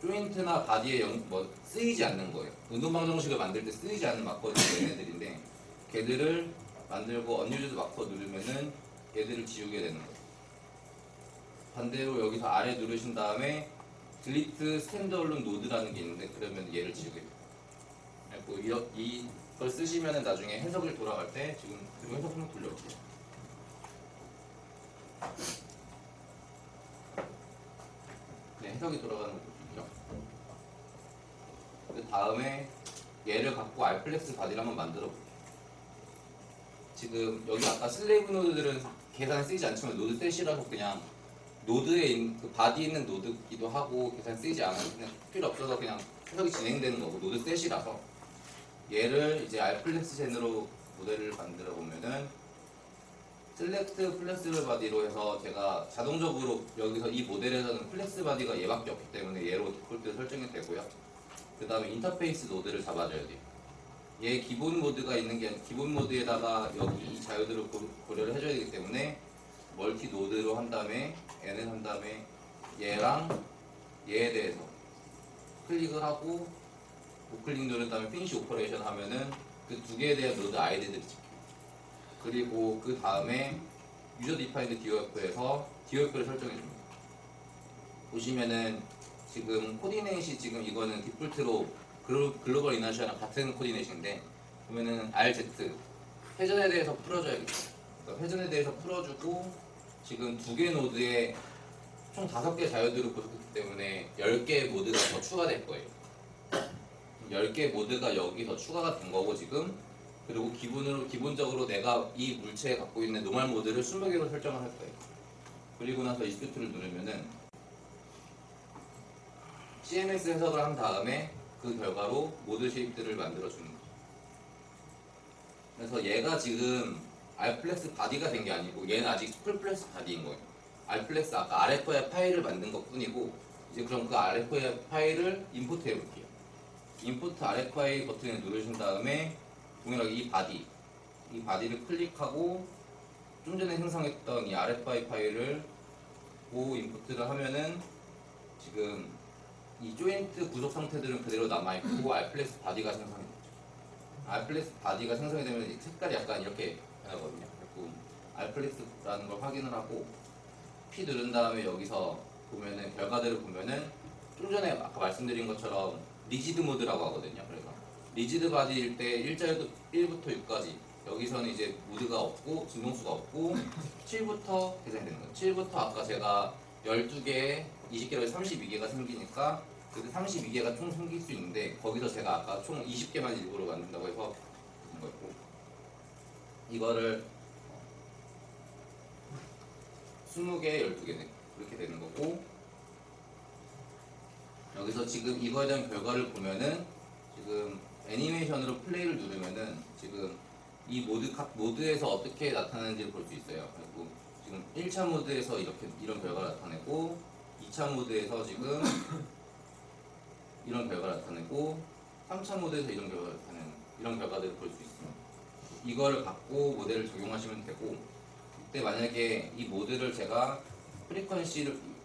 조인트나 바디에 뭐 쓰이지 않는 거예요. 운동방정식을 만들 때 쓰이지 않는 마커들이 얘네들인데 걔들을 만들고 언유즈드 마커 누르면은 얘들을 지우게 되는 거예요. 반대로 여기서 아래 누르신 다음에 딜리트 스탠드얼론 노드라는 게 있는데 그러면 얘를 지우게 돼요. 그리고 이걸 쓰시면은 나중에 해석을 돌아갈 때 지금 해석 한번 돌려볼게요. 네, 해석이 돌아가는 거 보시죠. 그 다음에 얘를 갖고 알플렉스 바디를 한번 만들어 볼게요. 지금 여기 아까 슬레이브 노드들은 계산에 쓰이지 않지만 노드 셋이라서 그냥 노드에 그 바디 있는 노드기도 하고 계산에 쓰이지 않아서 그냥 필요 없어서 그냥 해석이 진행되는 거고 노드 셋이라서 얘를 이제 알플렉스 젠으로 모델을 만들어 보면은 셀렉트 플렉스블 바디로 해서 제가 자동적으로 여기서 이 모델에서는 플렉스 바디가 얘밖에 없기 때문에 얘로 디폴트 설정이 되고요. 그 다음에 인터페이스 노드를 잡아줘야 돼요. 얘 기본 모드가 있는 게 기본 모드에다가 여기 이 자유들을 고려를 해줘야 되기 때문에 멀티 노드로 한 다음에 얘는 한 다음에 얘랑 얘에 대해서 클릭을 하고 우클릭 누른 다음에 피니시 오퍼레이션 하면은 그 두 개에 대한 노드 아이디들이 찍혀요. 그리고 그 다음에 유저 디파인드 DOF에서 DOF를 설정해 줍니다. 보시면은 지금 코디네이시 지금 이거는 디폴트로 글로벌 이너시아랑 같은 코디네이션인데 보면은 RZ 회전에 대해서 풀어줘야겠죠. 그러니까 회전에 대해서 풀어주고 지금 두 개 노드에 총 5개 자유들을 보셨기 때문에 10개의 모드가 더 추가될 거예요. 10개 모드가 여기 더 추가가 된 거고 지금 그리고 기본적으로 내가 이 물체에 갖고 있는 노멀 모드를 20개로 설정을 할 거예요. 그리고 나서 익스큐트를 누르면은 CMS 해석을 한 다음에 그 결과로 모드 쉐입들을 만들어 주는 거죠. 그래서 얘가 지금 알플렉스 바디가 된 게 아니고 얘는 아직 풀플렉스 바디인 거예요. 알플렉스 아까 RFI 파일을 만든 것 뿐이고 이제 그럼 그 RFI 파일을 임포트 해볼게요. 임포트 RFI 버튼을 누르신 다음에 동일하게 이 바디를 클릭하고 좀 전에 생성했던 이 RFI 파일을 임포트를 하면은 지금 이 조인트 구속 상태들은 그대로 남아있고 알플렉스 바디가 생성이 되죠. 알플렉스 바디가 생성이 되면 색깔이 약간 이렇게 변하거든요. 그리고 알플렉스라는 걸 확인을 하고 P 누른 다음에 여기서 보면은 결과들을 보면은 좀 전에 아까 말씀드린 것처럼 리지드 모드라고 하거든요. 그래서 리지드 바디일 때 1부터 6까지 여기서는 이제 모드가 없고 진동수가 없고 7부터 계산이 되는 거예요. 7부터 아까 제가 12개, 20개로 32개가 생기니까 그때 32개가 총 생길 수 있는데 거기서 제가 아까 총 20개만 일부러 만든다고 해서 그런 거였고 이거를 20개, 12개 이렇게 되는 거고 여기서 지금 이거에 대한 결과를 보면은 지금 애니메이션으로 플레이를 누르면은 지금 이 각 모드에서 어떻게 나타나는지를 볼 수 있어요. 그리고 지금 1차 모드에서 이런 결과를 나타내고 2차 모드에서 지금 이런 결과를 나타내고 3차 모드에서 이런 결과들을 볼 수 있습니다. 이거를 갖고 모델을 적용하시면 되고 그때 만약에 이 모드를 제가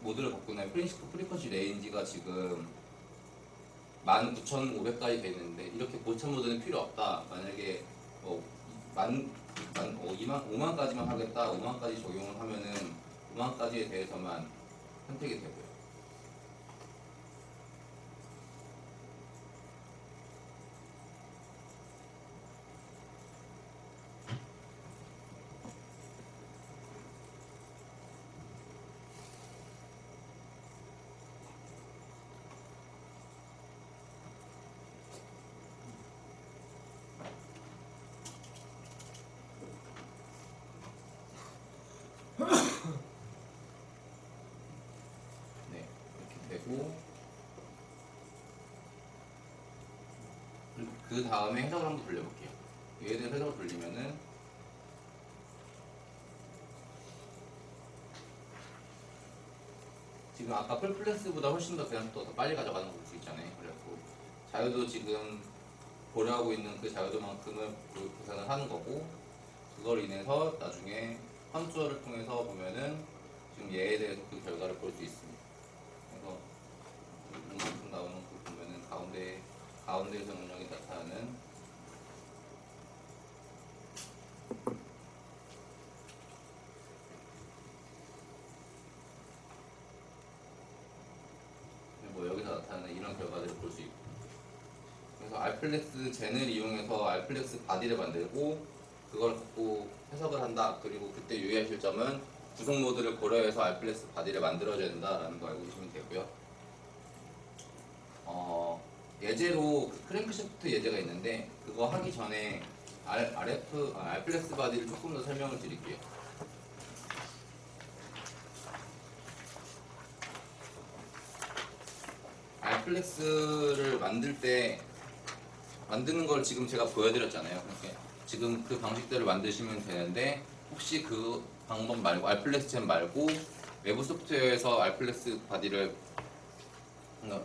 모드를 바꾸면 프리퀀시 레인지가 지금 19,500까지 돼 있는데 이렇게 고참 모드는 필요 없다. 만약에 5만까지만 하겠다. 5만까지 적용을 하면은 5만까지에 대해서만 선택이 되고요. 그 다음에 해석을 한번 돌려볼게요. 얘에 대해서 해석을 돌리면은 지금 아까 풀플래스보다 훨씬 더 그냥 더 빨리 가져가는 거 볼 수 있잖아요. 그래갖고 자유도 지금 고려하고 있는 그 자유도만큼을 계산을 하는 거고, 그걸 인해서 나중에 컨트롤을 통해서 보면은 지금 얘에 대해서 그 결과를 볼 수 있습니다. 그래서 이만큼 나오는 거 보면은 가운데에서 능력이 나타나는 뭐 여기서 나타나는 이런 결과들을 볼 수 있고, 그래서 알플렉스 젠을 이용해서 알플렉스 바디를 만들고 그걸 갖고 해석을 한다. 그리고 그때 유의하실 점은 구성 모드를 고려해서 알플렉스 바디를 만들어줘야 된다라는 거 알고 계시면 되고요. 예제로 그 크랭크샤프트 예제가 있는데 그거 하기 전에 알플렉스 바디를 조금 더 설명을 드릴게요. 알플렉스를 만드는 걸 지금 제가 보여드렸잖아요. 그러니까 지금 그 방식대로 만드시면 되는데, 혹시 그 방법 말고 알플렉스 젠 말고 외부 소프트웨어에서 알플렉스 바디를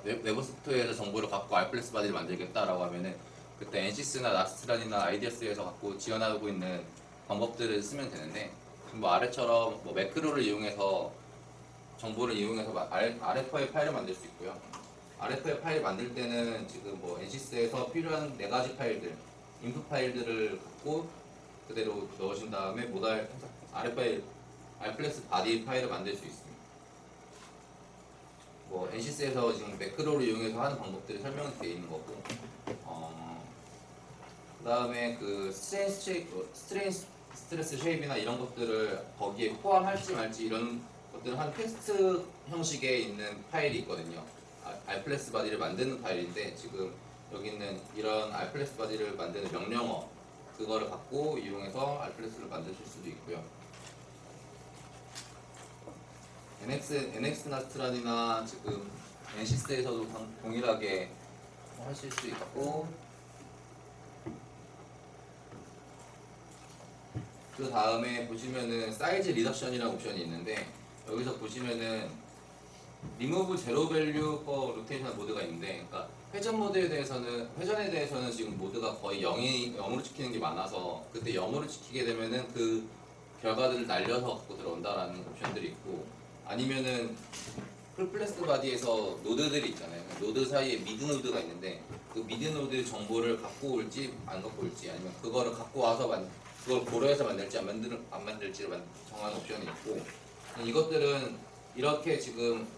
외부 소프트웨어에서 정보를 갖고 알플렉스 바디를 만들겠다라고 하면은 그때 NCS나 나스트란이나 아이디어스에서 갖고 지원하고 있는 방법들을 쓰면 되는데, 지금 뭐 아래처럼 뭐 매크로를 이용해서 정보를 이용해서 RFI 파일을 만들 수 있고요. RFI 파일 만들 때는 지금 뭐 NCS에서 필요한 4가지 파일들, 인풋 파일들을 갖고 그대로 넣으신 다음에 모달 RFI 알플렉스 바디 파일을 만들 수 있습니다. 뭐 NCS에서 지금 매크로를 이용해서 하는 방법들이 설명이 되어 있는 거고, 그 다음에 그 스트레스 쉐입이나 이런 것들을 거기에 포함할지 말지 이런 것들은 한 테스트 형식에 있는 파일이 있거든요. 알플렉스 바디를 만드는 파일인데, 지금 여기 있는 이런 알플렉스 바디를 만드는 명령어 그거를 갖고 이용해서 알플렉스를 만드실 수도 있고요. NX 나스트란이나 지금 NCS에서도 동일하게 하실 수 있고, 그 다음에 보시면은 사이즈 리덕션이라는 옵션이 있는데, 여기서 보시면은 리무브 제로 밸류 퍼 로테이션 모드가 있는데, 그러니까 회전에 대해서는 지금 모드가 거의 0으로 찍히는 게 많아서 그때 0으로 찍히게 되면은 그 결과들을 날려서 갖고 들어온다라는 옵션들이 있고, 아니면은 풀플래스 바디에서 노드들이 있잖아요. 노드 사이에 미드 노드가 있는데 그 미드 노드 정보를 갖고 올지 안 갖고 올지, 아니면 그거를 갖고 와서 그걸 고려해서 만들지 안 만들지를 정하는 옵션이 있고, 이것들은 이렇게 지금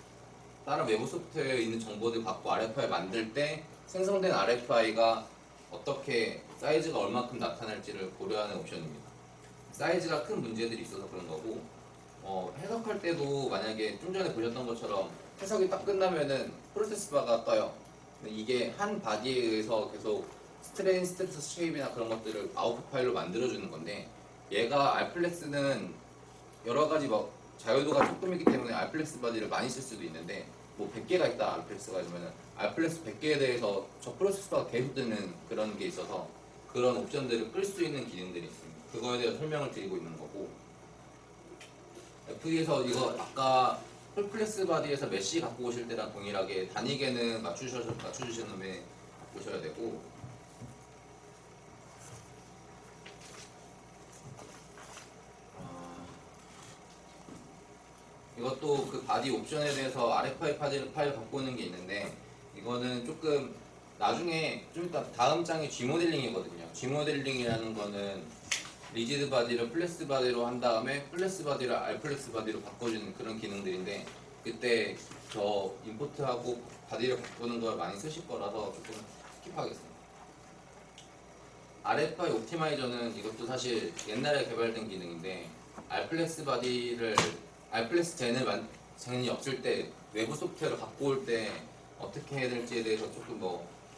다른 외부 소프트웨어에 있는 정보들 갖고 RFI 만들 때 생성된 RFI가 어떻게 사이즈가 얼마큼 나타날지를 고려하는 옵션입니다. 사이즈가 큰 문제들이 있어서 그런 거고, 해석할 때도 만약에 좀 전에 보셨던 것처럼 해석이 딱 끝나면은 프로세스 바가 떠요. 근데 이게 한 바디에 의해서 계속 스트레스 쉐입이나 그런 것들을 아웃풋 파일로 만들어주는 건데, 얘가 알플렉스는 여러 가지 막 자유도가 조금이기 때문에 알플렉스 바디를 많이 쓸 수도 있는데, 뭐 100개가 있다 알플렉스가 있으면 알플렉스 100개에 대해서 저 프로세스가 계속 뜨는 그런 게 있어서 그런 옵션들을 끌 수 있는 기능들이 있습니다. 그거에 대해서 설명을 드리고 있는 거고, FE에서 이거 아까 풀플렉스 바디에서 메쉬 갖고 오실 때랑 동일하게 단위계는 맞추시는 다음에 갖고 오셔야 되고, 이것도 그 바디 옵션에 대해서 RFI 파일 갖고 오는 게 있는데, 이거는 조금 나중에 좀 이따 다음 장이 G모델링이거든요. G모델링이라는 거는 리지드 바디를 플렉스 바디로 한 다음에 플렉스 바디를 알플렉스 바디로 바꿔주는 그런 기능들인데, 그때 저 임포트하고 바디를 바꾸는 걸 많이 쓰실 거라서 조금 스킵하겠습니다. RFI 옵티마이저는 이것도 사실 옛날에 개발된 기능인데, 알플렉스 젠이 없을 때 외부 소프트웨어를 갖고 올 때 어떻게 해야 될지에 대해서 조금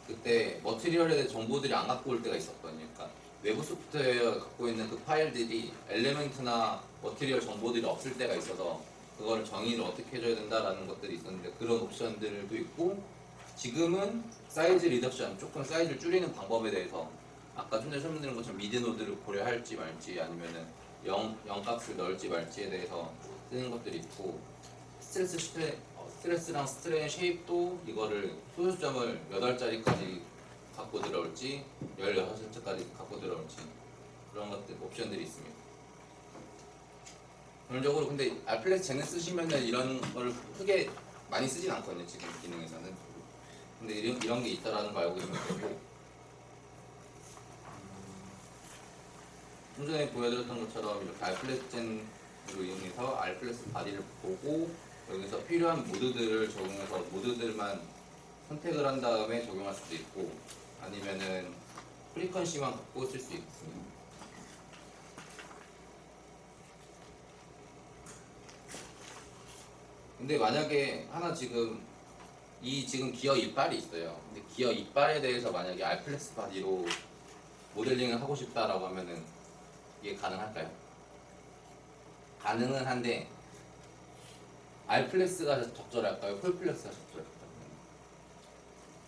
그때 머티리얼에 대해 정보들이 안 갖고 올 때가 있었거든요. 그러니까 외부 소프트웨어 갖고 있는 그 파일들이 엘리멘트나 머티리얼 정보들이 없을 때가 있어서 그거를 정의를 어떻게 해줘야 된다라는 것들이 있었는데, 그런 옵션들도 있고, 지금은 사이즈 리덕션, 조금 사이즈를 줄이는 방법에 대해서 아까 좀 전에 설명드린 것처럼 미드 노드를 고려할지 말지 아니면은 0값을 넣을지 말지에 대해서 쓰는 것들이 있고 스트레스랑 스트레인 쉐입도 이거를 소수점을 몇 알짜리까지 갖고 들어올지 16숫자까지 갖고 들어올지 그런 것들 옵션들이 있습니다. 기본적으로 근데 알플렉스 쟤는 쓰시면은 이런 걸 크게 많이 쓰진 않거든요 지금 기능에서는. 근데 이런 게 있다라는 거 알고 계시면 되고 좀 전에 보여드렸던 것처럼 이렇게 알플렉젠으로 이용해서 알플렉스 바디를 보고 여기서 필요한 모드들을 적용해서 모드들만 선택을 한 다음에 적용할 수도 있고 아니면은 프리퀀시만 갖고 쓸 수 있습니다. 근데 만약에 하나 지금 기어 이빨이 있어요. 근데 기어 이빨에 대해서 만약에 알플렉스 바디로 모델링을 하고 싶다라고 하면은 이게 가능할까요? 가능은 한데 알플렉스가 적절할까요? 폴플렉스가 적절할까요?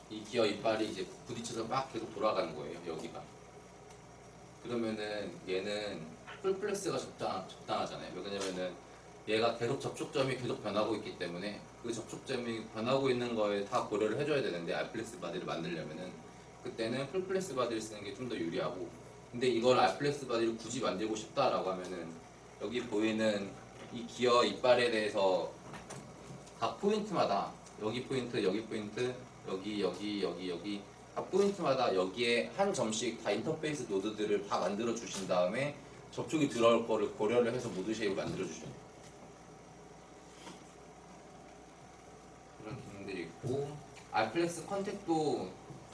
이 기어 이빨이 이제 부딪혀서 막 계속 돌아가는 거예요. 여기가. 그러면은 얘는 폴플렉스가 적당하잖아요. 왜냐면은 얘가 계속 접촉점이 계속 변하고 있기 때문에 그 접촉점이 변하고 있는 거에 다 고려를 해줘야 되는데 알플렉스 바디를 만들려면은 그때는 풀플렉스 바디를 쓰는 게 좀 더 유리하고 근데 이걸 알플렉스 바디를 굳이 만들고 싶다라고 하면은 여기 보이는 이 기어 이빨에 대해서 각 포인트마다 여기 포인트, 여기 포인트, 여기 각 포인트마다 여기에 한 점씩 다 인터페이스 노드들을 다 만들어 주신 다음에 접촉이 들어올 거를 고려를 해서 모드 쉐입을 만들어 주셔야 돼요. 그런 기능들이 있고 알플렉스 컨택도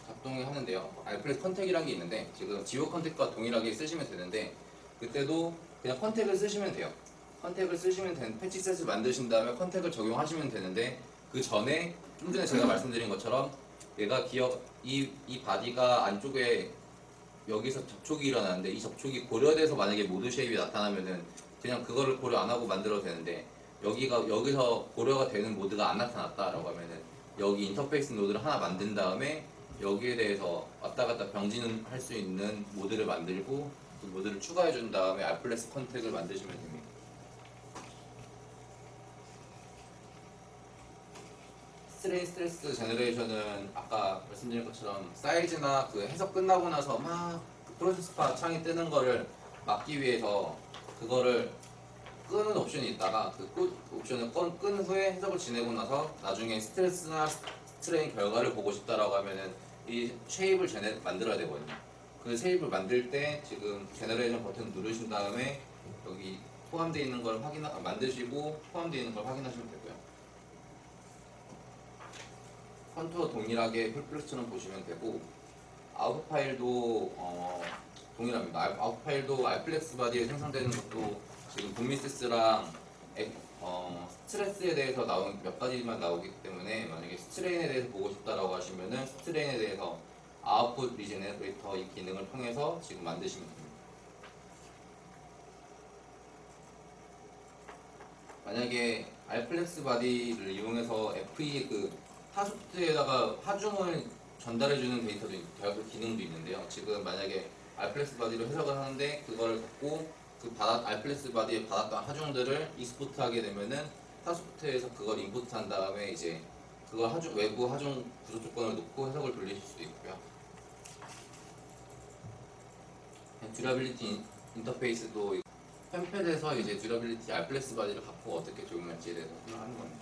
작동을 하는데요. 알플렉스 컨택이라는 게 있는데 지금 지오 컨택과 동일하게 쓰시면 되는데 그때도 그냥 컨택을 쓰시면 돼요. 컨택을 쓰시면 되는 패치셋을 만드신 다음에 컨택을 적용하시면 되는데 그 전에 좀 전에 제가 말씀드린 것처럼 얘가 이 바디가 안쪽에 여기서 접촉이 일어나는데 이 접촉이 고려돼서 만약에 모드 쉐입이 나타나면은 그냥 그거를 고려 안 하고 만들어도 되는데 여기서 고려가 되는 모드가 안 나타났다라고 하면은 여기 인터페이스 노드를 하나 만든 다음에 여기에 대해서 왔다 갔다 병진할 수 있는 모드를 만들고 그 모드를 추가해 준 다음에 알플렉스 컨택을 만드시면 됩니다. 스트레인 스트레스 제너레이션은 아까 말씀드린 것처럼 사이즈나 그 해석 끝나고 나서 막 프로세스바 창이 뜨는 거를 막기 위해서 그거를 끄는 옵션이 있다가 그 옵션을 끈 후에 해석을 지내고 나서 나중에 스트레스나 스트레인 결과를 보고 싶다라고 하면은 이 쉐입을 만들어야 되거든요. 그 쉐입을 만들 때 지금 제너레이션 버튼 누르신 다음에 여기 포함되어 있는 걸 만드시고 포함되어 있는 걸 확인하시면 되고요. 컨투어 동일하게 풀플렉스처럼 보시면 되고 아웃 파일도 동일합니다. 아웃 파일도 알플렉스 바디에 생성되는 것도 지금 봄미세스랑 스트레스에 대해서 나온 몇 가지만 나오기 때문에 만약에 스트레인에 대해서 보고 싶다라고 하시면은 스트레인에 대해서 아웃풋 리제네레이터 이 기능을 통해서 지금 만드시면 됩니다. 만약에 알플렉스 바디를 이용해서 FE 그 하소프트에다가 하중을 전달해주는 데이터도 그 기능도 있는데요. 지금 만약에 알플렉스 바디로 해석을 하는데 그걸 갖고 알플렉스 바디에 받았던 하중들을 익스포트하게 되면은 하소프트에서 그걸 인포트한 다음에 이제 그걸 외부 하중 구조 조건을 놓고 해석을 돌리실 수도 있고요. 듀라빌리티 인터페이스도 펜패드에서 이제 듀라빌리티 알플렉스 바디를 갖고 어떻게 적용할지에 대해서 설명하는 겁니다.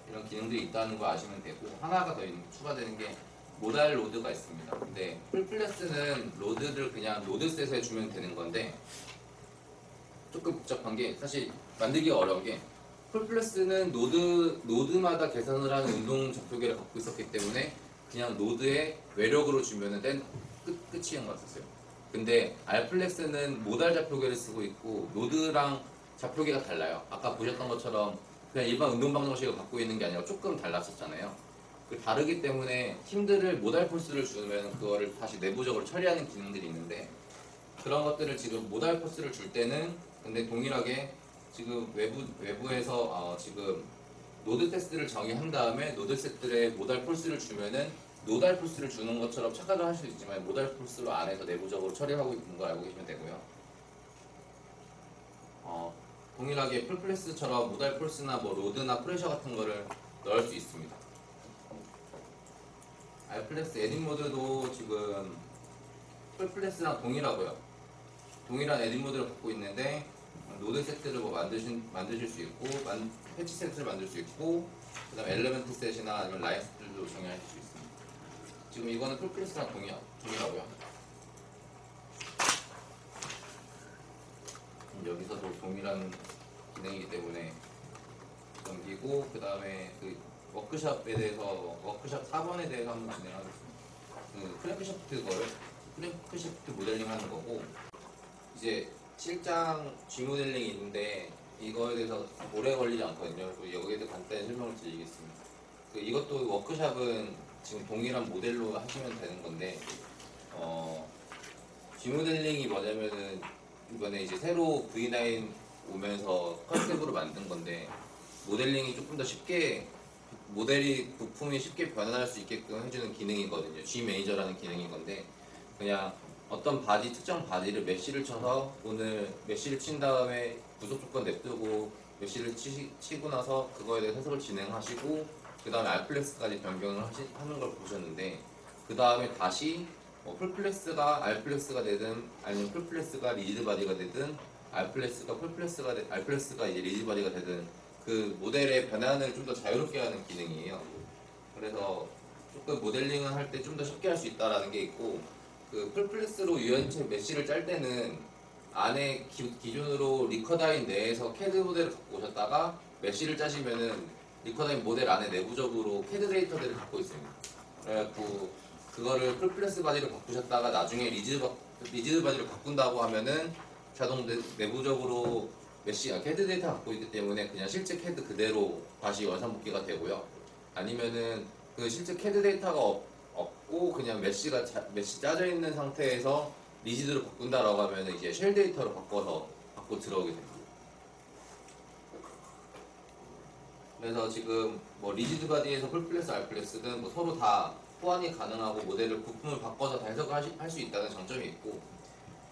이런 기능들이 있다는 거 아시면 되고 하나가 더 추가되는 게 모달 로드가 있습니다. 근데 풀플렉스는 로드를 그냥 로드셋에 주면 되는 건데 조금 복잡한 게 사실 만들기가 어려운 게 풀플렉스는 노드마다 계산을 하는 운동 접촉기를 갖고 있었기 때문에 그냥 노드에 외력으로 주면은 끝이인 것 같았어요. 근데 알플렉스는 모달 좌표계를 쓰고 있고 노드랑 좌표계가 달라요. 아까 보셨던 것처럼 그냥 일반 운동 방정식을 갖고 있는 게 아니라 조금 달랐었잖아요. 그 다르기 때문에 팀들을 모달 포스를 주면 그거를 다시 내부적으로 처리하는 기능들이 있는데 그런 것들을 지금 모달 포스를 줄 때는 근데 동일하게 지금 외부에서 지금 노드 테스트를 정의한 다음에 노드 셋들의 모달 폴스를 주면은 노달 폴스를 주는 것처럼 착각을 할 수 있지만 모달 폴스로 안에서 내부적으로 처리하고 있는 걸 알고 계시면 되고요. 동일하게 풀플레스처럼 모달 폴스나 뭐 로드나 프레셔 같은 거를 넣을 수 있습니다. 알플렉스 에딧 모드도 지금 풀플레스랑 동일하고요. 동일한 에딧 모드를 갖고 있는데 노드 세트를 뭐 만드실 수 있고 패치 세트를 만들 수 있고 그다음 엘리멘트 셋이나 아니면 라인 셋들도 정의하실 수 있습니다. 지금 이거는 풀플레스랑 동일하고요. 여기서도 동일한 기능이기 때문에 넘기고 그 다음에 그 워크샵에 대해서 워크샵 4번에 대해서 한번 진행하겠습니다. 그 크랭크샤프트 모델링 하는 거고 이제 실장 G 모델링이 있는데 이거에 대해서 오래 걸리지 않거든요. 그리고 여기에 대해 간단히 설명을 드리겠습니다. 이것도 워크샵은 지금 동일한 모델로 하시면 되는 건데 G 모델링이 뭐냐면은 이번에 이제 새로 V9 오면서 컨셉으로 만든 건데 모델링이 조금 더 쉽게 부품이 쉽게 변환할 수 있게끔 해주는 기능이거든요. G 매니저라는 기능인 건데 그냥 어떤 특정 바디를 메쉬를 쳐서 오늘 메쉬를 친 다음에 구속 조건 냅두고 메쉬를 치고 나서 그거에 대해 해석을 진행하시고 그 다음에 알플렉스까지 변경을 하는 걸 보셨는데 그 다음에 다시 풀플렉스가 알플렉스가 되든 아니면 풀플렉스가 리지드 바디가 되든 알플렉스가 이제 리지드 바디가 되든 그 모델의 변환을 좀 더 자유롭게 하는 기능이에요. 그래서 조금 모델링을 할 때 좀 더 쉽게 할 수 있다라는 게 있고 그 풀플렉스로 유연체 메쉬를 짤 때는 안에 기존으로 리커다인 내에서 캐드 모델을 갖고 오셨다가 메쉬를 짜시면은 리커다인 모델 안에 내부적으로 캐드 데이터들을 갖고 있습니다. 그래갖고 그거를 풀플렉스 바디를 바꾸셨다가 나중에 리지드 바디를 바꾼다고 하면은 자동 내부적으로 캐드 데이터 갖고 있기 때문에 그냥 실제 캐드 그대로 다시 원상복귀가 되고요. 아니면은 그 실제 캐드 데이터가 없고 그냥 메쉬 짜져 있는 상태에서 리지드로 바꾼다라고 하면은 이제 쉘 데이터로 바꿔 들어오게 됩니다. 그래서 지금 뭐 리지드 바디에서 풀플렉스, 알플렉스든 뭐 서로 다 호환이 가능하고 부품을 바꿔서 다 해석을 할 수 있다는 장점이 있고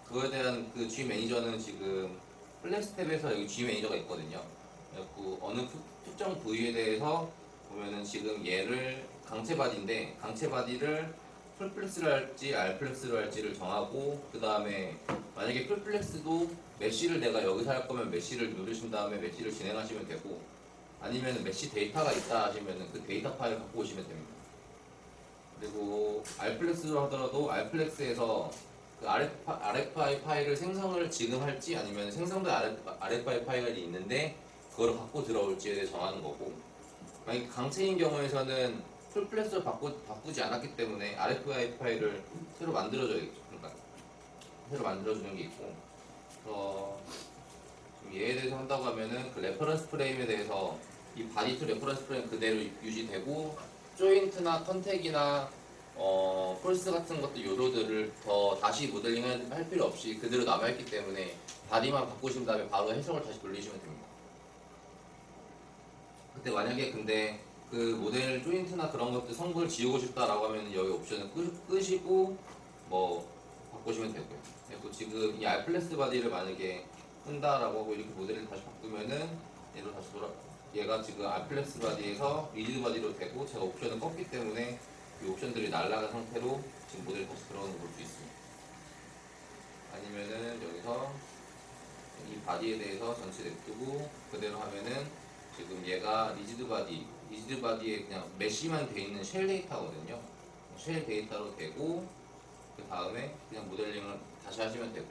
그거에 대한 그 G 매니저는 지금 플렉스 탭에서 여기 G 매니저가 있거든요. 그래서 어느 특정 부위에 대해서 보면은 지금 얘를 강체 바디인데 강체 바디를 풀플렉스를 할지 알플렉스로 할지를 정하고 그 다음에 만약에 풀플렉스도 메쉬를 내가 여기서 할 거면 메쉬를 누르신 다음에 메쉬를 진행하시면 되고 아니면 메쉬 데이터가 있다 하시면은 그 데이터 파일 갖고 오시면 됩니다. 그리고 알플렉스로 하더라도 알플렉스에서 그 RFI 파일을 생성을 지금 할지 아니면 생성된 RFI 파일이 있는데 그거를 갖고 들어올지에 대해 정하는 거고 만약 강체인 경우에서는 풀플렉스를 바꾸지 않았기 때문에 RFI 파일을 새로 만들어줘야겠죠. 그러니까 새로 만들어주는 게 있고 얘에 대해서 한다고 하면은 그 레퍼런스 프레임에 대해서 이 바디 투 레퍼런스 프레임 그대로 유지되고 조인트나 컨택이나 폴스 같은 것들 요소들을 더 다시 모델링 할 필요 없이 그대로 남아있기 때문에 바디만 바꾸신 다음에 바로 해석을 다시 돌리시면 됩니다. 그때 만약에 근데 그 모델 조인트나 그런 것들 성분을 지우고 싶다라고 하면 여기 옵션을 끄시고 뭐 바꾸시면 되고요. 그리고 지금 이 알플렉스 바디를 만약에 끈다라고 하고 이렇게 모델을 다시 바꾸면은 얘가 지금 알플렉스 바디에서 리지드 바디로 되고 제가 옵션을 껐기 때문에 이 옵션들이 날아간 상태로 지금 모델이 다시 들어오는 걸 볼 수 있습니다. 아니면은 여기서 이 바디에 대해서 전체 냅두고 그대로 하면은 지금 얘가 리지드 바디에 그냥 메쉬만 돼 있는 쉘 데이터거든요. 쉘 데이터로 되고 그 다음에 그냥 모델링을 다시 하시면 되고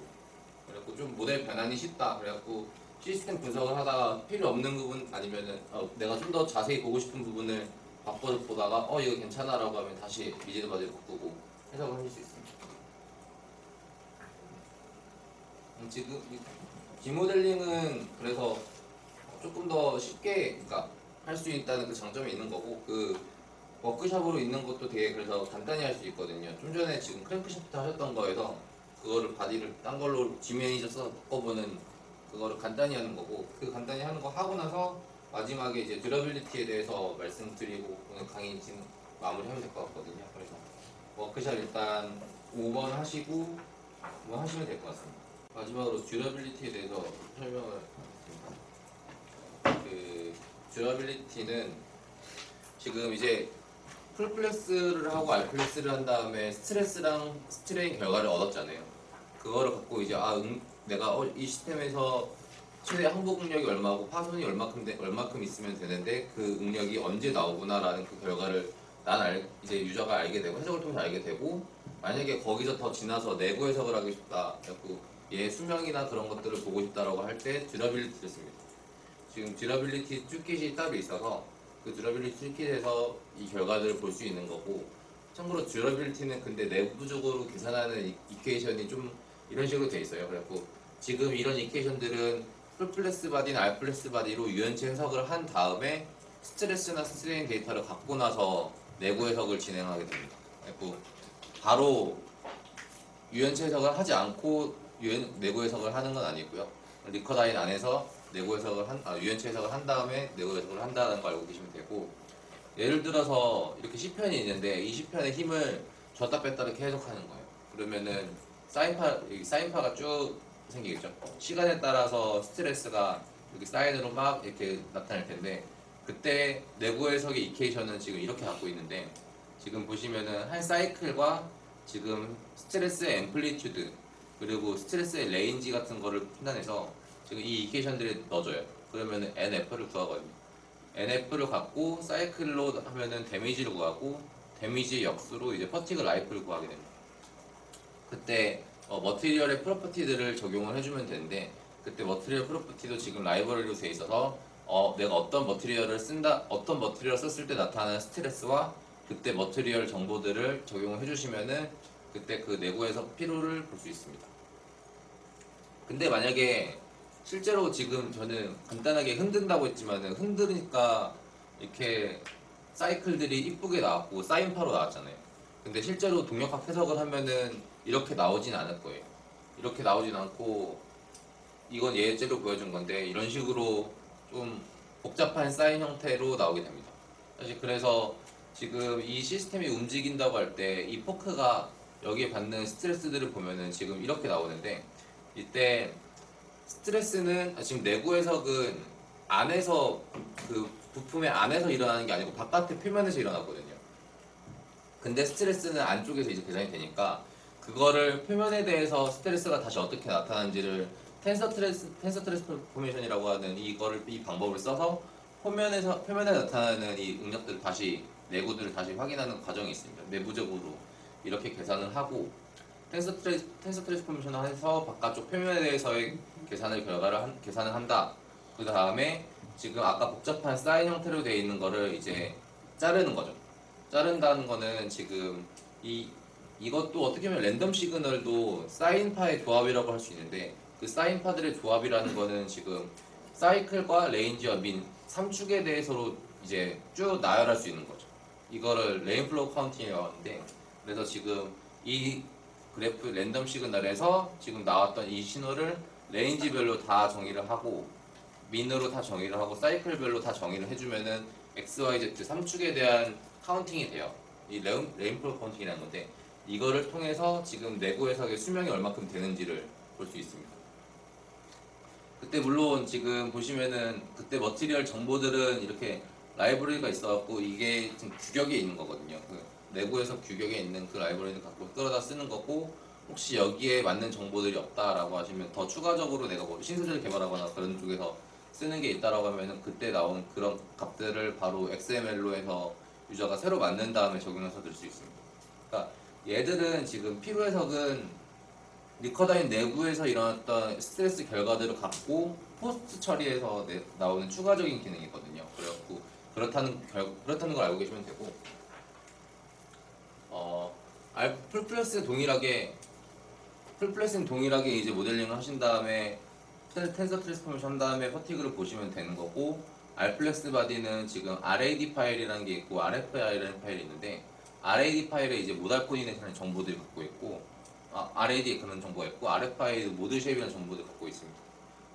그래갖고 좀 모델 변환이 쉽다 그래갖고 시스템 분석을 하다가 필요 없는 부분 아니면은 내가 좀 더 자세히 보고 싶은 부분을 보다가 이거 괜찮아 라고 하면 다시 리지드 바디를 바꾸고 해석을 하실 수 있습니다. 지금 디모델링은 그래서 조금 더 쉽게 그러니까 할 수 있다는 그 장점이 있는 거고 그 워크샵으로 있는 것도 되게 그래서 간단히 할 수 있거든요. 좀 전에 지금 크랭크샤프트 하셨던 거에서 그거를 바디를 딴 걸로 G 매니저 써서 바꿔보는 그거를 간단히 하는 거고 그 간단히 하는 거 하고 나서 마지막에 이제 듀러빌리티에 대해서 말씀드리고 오늘 강의 지금 마무리하면 될 것 같거든요. 그래서 워크샵 일단 5번 하시고 5번 하시면 될 것 같습니다. 마지막으로 듀러빌리티에 대해서 설명을 하겠습니다. 그 듀러빌리티는 지금 이제 풀플렉스를 하고 알플렉스를 한 다음에 스트레스랑 스트레인 결과를 얻었잖아요. 그거를 갖고 이제 내가 이 시스템에서 최대 항복 응력이 얼마고 파손이 얼마큼 있으면 되는데 그 응력이 언제 나오구나라는 그 결과를 이제 유저가 알게 되고 해석을 통해서 알게 되고, 만약에 거기서 더 지나서 내부 해석을 하고 싶다, 그래갖고 얘 수명이나 그런 것들을 보고 싶다라고 할 때 듀러빌리티를 씁니다. 지금 듀러빌리티 툴킷이 따로 있어서 그 듀러빌리티 툴킷에서 이 결과들을 볼 수 있는 거고, 참고로 듀러빌리티는 근데 내부적으로 계산하는 이퀘이션이 좀 이런 식으로 돼 있어요. 그래갖고 지금 이런 이퀘이션들은 풀플렉스 바디나 알플렉스 바디로 유연체 해석을 한 다음에 스트레스나 스트레인 데이터를 갖고 나서 내부 해석을 진행하게 됩니다. 그래갖고 바로 유연체 해석을 하지 않고 내부 해석을 하는 건 아니고요. 리커다인 안에서 유연체 해석을 한 다음에 내부 해석을 한다는 거 알고 계시면 되고, 예를 들어서 이렇게 C편이 있는데 이 C편의 힘을 줬다 뺐다 이렇게 해석하는 거예요. 그러면은 사인파가 쭉 생기겠죠. 시간에 따라서 스트레스가 이렇게 사인으로 막 이렇게 나타날 텐데, 그때 내부 해석의 이케이션은 지금 이렇게 갖고 있는데, 지금 보시면은 한 사이클과 지금 스트레스의 앰플리튜드 그리고 스트레스의 레인지 같은 거를 판단해서 지금 이 이케이션들을 넣어줘요. 그러면은 NF를 구하거든요. NF를 갖고 사이클로 하면은 데미지를 구하고, 데미지 역수로 이제 퍼티그 라이프를 구하게 됩니다. 그때 머티리얼의 프로퍼티들을 적용을 해주면 되는데, 그때 머티리얼 프로퍼티도 지금 라이브러리로 돼 있어서 내가 어떤 머티리얼을 썼을 때 나타나는 스트레스와 그때 머티리얼 정보들을 적용을 해주시면은 그때 그 내부에서 피로를 볼 수 있습니다. 근데 만약에 실제로 지금 저는 간단하게 흔든다고 했지만은 흔드니까 이렇게 사이클들이 이쁘게 나왔고 사인파로 나왔잖아요. 근데 실제로 동력학 해석을 하면은 이렇게 나오진 않을 거예요. 이렇게 나오진 않고, 이건 예제로 보여준 건데 이런 식으로 좀 복잡한 사인 형태로 나오게 됩니다. 사실 그래서 지금 이 시스템이 움직인다고 할 때 이 포크가 여기에 받는 스트레스들을 보면은 지금 이렇게 나오는데, 이때 스트레스는 지금 내부 해석은 안에서 그 부품의 안에서 일어나는 게 아니고 바깥의 표면에서 일어나거든요. 근데 스트레스는 안쪽에서 이제 계산이 되니까 그거를 표면에 대해서 스트레스가 다시 어떻게 나타나는지를 텐서 트랜스포메이션이라고 하는 이 방법을 써서 표면에 나타나는 이 응력들을 다시 내구들을 다시 확인하는 과정이 있습니다. 내부적으로 이렇게 계산을 하고 텐서 트랜스포메이션을 해서 바깥쪽 표면에 대해서의 계산을 한다. 그 다음에 지금 아까 복잡한 사인 형태로 되어 있는 거를 이제 자르는 거죠. 자른다는 거는 지금 이것도 어떻게 보면 랜덤 시그널도 사인파의 조합이라고 할 수 있는데, 그 사인파들의 조합이라는 거는 지금 사이클과 레인지와 민 3축에 대해서로 이제 쭉 나열할 수 있는 거죠. 이거를 레인플로우 카운팅이라고 하는데, 그래서 지금 이 그래프 랜덤 시그널에서 지금 나왔던 이 신호를 레인지별로 다 정의를 하고 민으로 다 정의를 하고 사이클별로 다 정의를 해주면은 XYZ 3축에 대한 카운팅이 돼요. 이 레인플로우 카운팅이라는 건데, 이거를 통해서 지금 내부 해석의 수명이 얼마큼 되는지를 볼 수 있습니다. 그때 물론 지금 보시면은 그때 머티리얼 정보들은 이렇게 라이브러리가 있어갖고 이게 지금 규격에 있는 거거든요. 그 내부에서 규격에 있는 그 라이브러리를 갖고 끌어다 쓰는 거고, 혹시 여기에 맞는 정보들이 없다라고 하시면 더 추가적으로 내가 뭐 신소재를 개발하거나 그런 쪽에서 쓰는 게 있다라고 하면은 그때 나온 그런 값들을 바로 XML로 해서 유저가 새로 만든 다음에 적용해서 넣을 수 있습니다. 그러니까 얘들은 지금 피로 해석은 리커다인 내부에서 일어났던 스트레스 결과들을 갖고 포스트 처리해서 나오는 추가적인 기능이거든요. 그래갖고 그렇다는 걸 알고 계시면 되고, 풀플렉스는 동일하게 이제 모델링을 하신 다음에 텐서 트랜스포메이션 한 다음에 퍼티그를 보시면 되는 거고, 알플렉스 바디는 지금 RAD 파일이라는 게 있고 RFI라는 파일이 있는데, RAD 파일에 이제 모달 코디네이션의 정보들이 갖고 있고, RAD에 그런 정보가 있고 RFI에 모드 쉐입이라는 정보를 갖고 있습니다.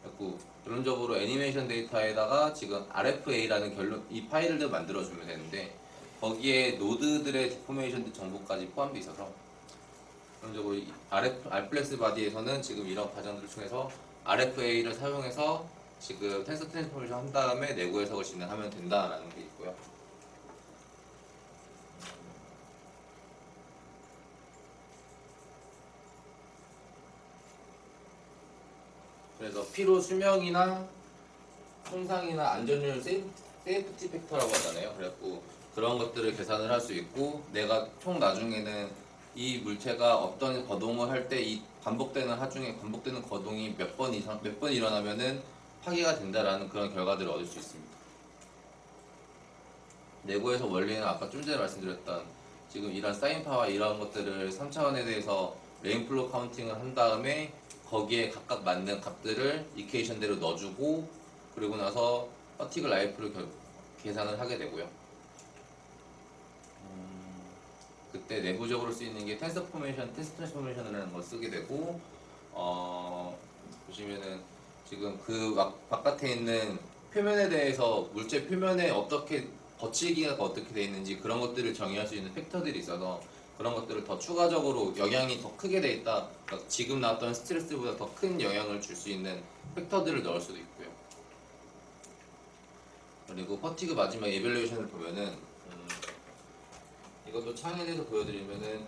그리고 결론적으로 애니메이션 데이터에다가 지금 RFA라는 이 파일을 만들어주면 되는데 거기에 노드들의 디포메이션 정보까지 포함되어 있어서 결론적으로 이 R플렉스 바디에서는 지금 이런 과정들을 통해서 RFA를 사용해서 지금 텐서 트랜스포메이션 한 다음에 내부 해석을 진행하면 된다라는 게 있고요. 그래서 피로 수명이나 손상이나 안전율 세이프티 팩터라고 하잖아요. 그래갖고 그런 것들을 계산을 할 수 있고 내가 총 나중에는 이 물체가 어떤 거동을 할 때 이 반복되는 하중에 반복되는 거동이 몇 번 일어나면은 파괴가 된다라는 그런 결과들을 얻을 수 있습니다. 내부에서 원리는 아까 좀 전에 말씀드렸던 지금 이런 사인파와 이런 것들을 3차원에 대해서 레인플로 카운팅을 한 다음에 거기에 각각 맞는 값들을 이퀘이션대로 넣어주고 그리고 나서 퍼티그 라이프를 계산을 하게 되고요. 그때 내부적으로 쓰이는 게 텐서 포메이션, 테스트 트랜스포메이션이라는 걸 쓰게 되고 보시면은 지금 그 바깥에 있는 표면에 대해서 물체 표면에 어떻게 거칠기가 어떻게 돼 있는지 그런 것들을 정의할 수 있는 팩터들이 있어서 그런 것들을 더 추가적으로 영향이 더 크게 돼 있다. 그러니까 지금 나왔던 스트레스보다 더 큰 영향을 줄 수 있는 팩터들을 넣을 수도 있고요. 그리고 퍼티그 마지막 에밸루에이션을 보면은 이것도 창에 대해서 보여드리면은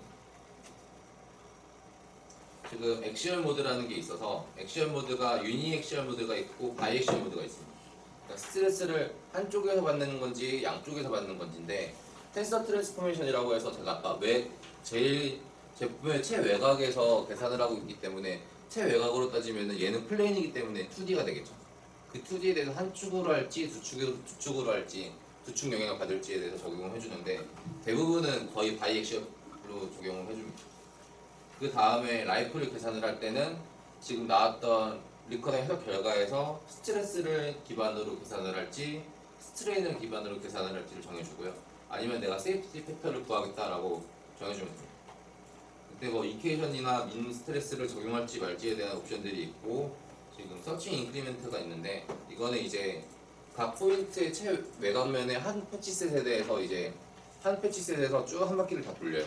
지금 액시얼 모드라는 게 있어서 액시얼 모드가 유니 액시얼 모드가 있고 바이 액시얼 모드가 있습니다. 그러니까 스트레스를 한쪽에서 받는 건지 양쪽에서 받는 건지인데 텐서 트랜스포메이션이라고 해서 제가 아까 제일 제품의 최외곽에서 계산을 하고 있기 때문에 최외곽으로 따지면 얘는 플레인이기 때문에 2D가 되겠죠. 그 2D에 대해서 한 축으로 할지 두 축으로 할지 두 축 영향을 받을지에 대해서 적용을 해주는데 대부분은 거의 바이 액시얼로 적용을 해줍니다. 그 다음에 라이프를 계산을 할 때는 지금 나왔던 리커당 해석 결과에서 스트레스를 기반으로 계산을 할지 스트레인을 기반으로 계산을 할지를 정해주고요. 아니면 내가 세이프티 팩터를 구하겠다라고 정해주면 됩니다. 그때 뭐 이퀘이션이나 민 스트레스를 적용할지 말지에 대한 옵션들이 있고 지금 서칭 인크리멘트가 있는데 이거는 이제 각 포인트의 최외곽면의 한 패치셋에 대해서 이제 한 패치셋에서 쭉 한 바퀴를 다 돌려요.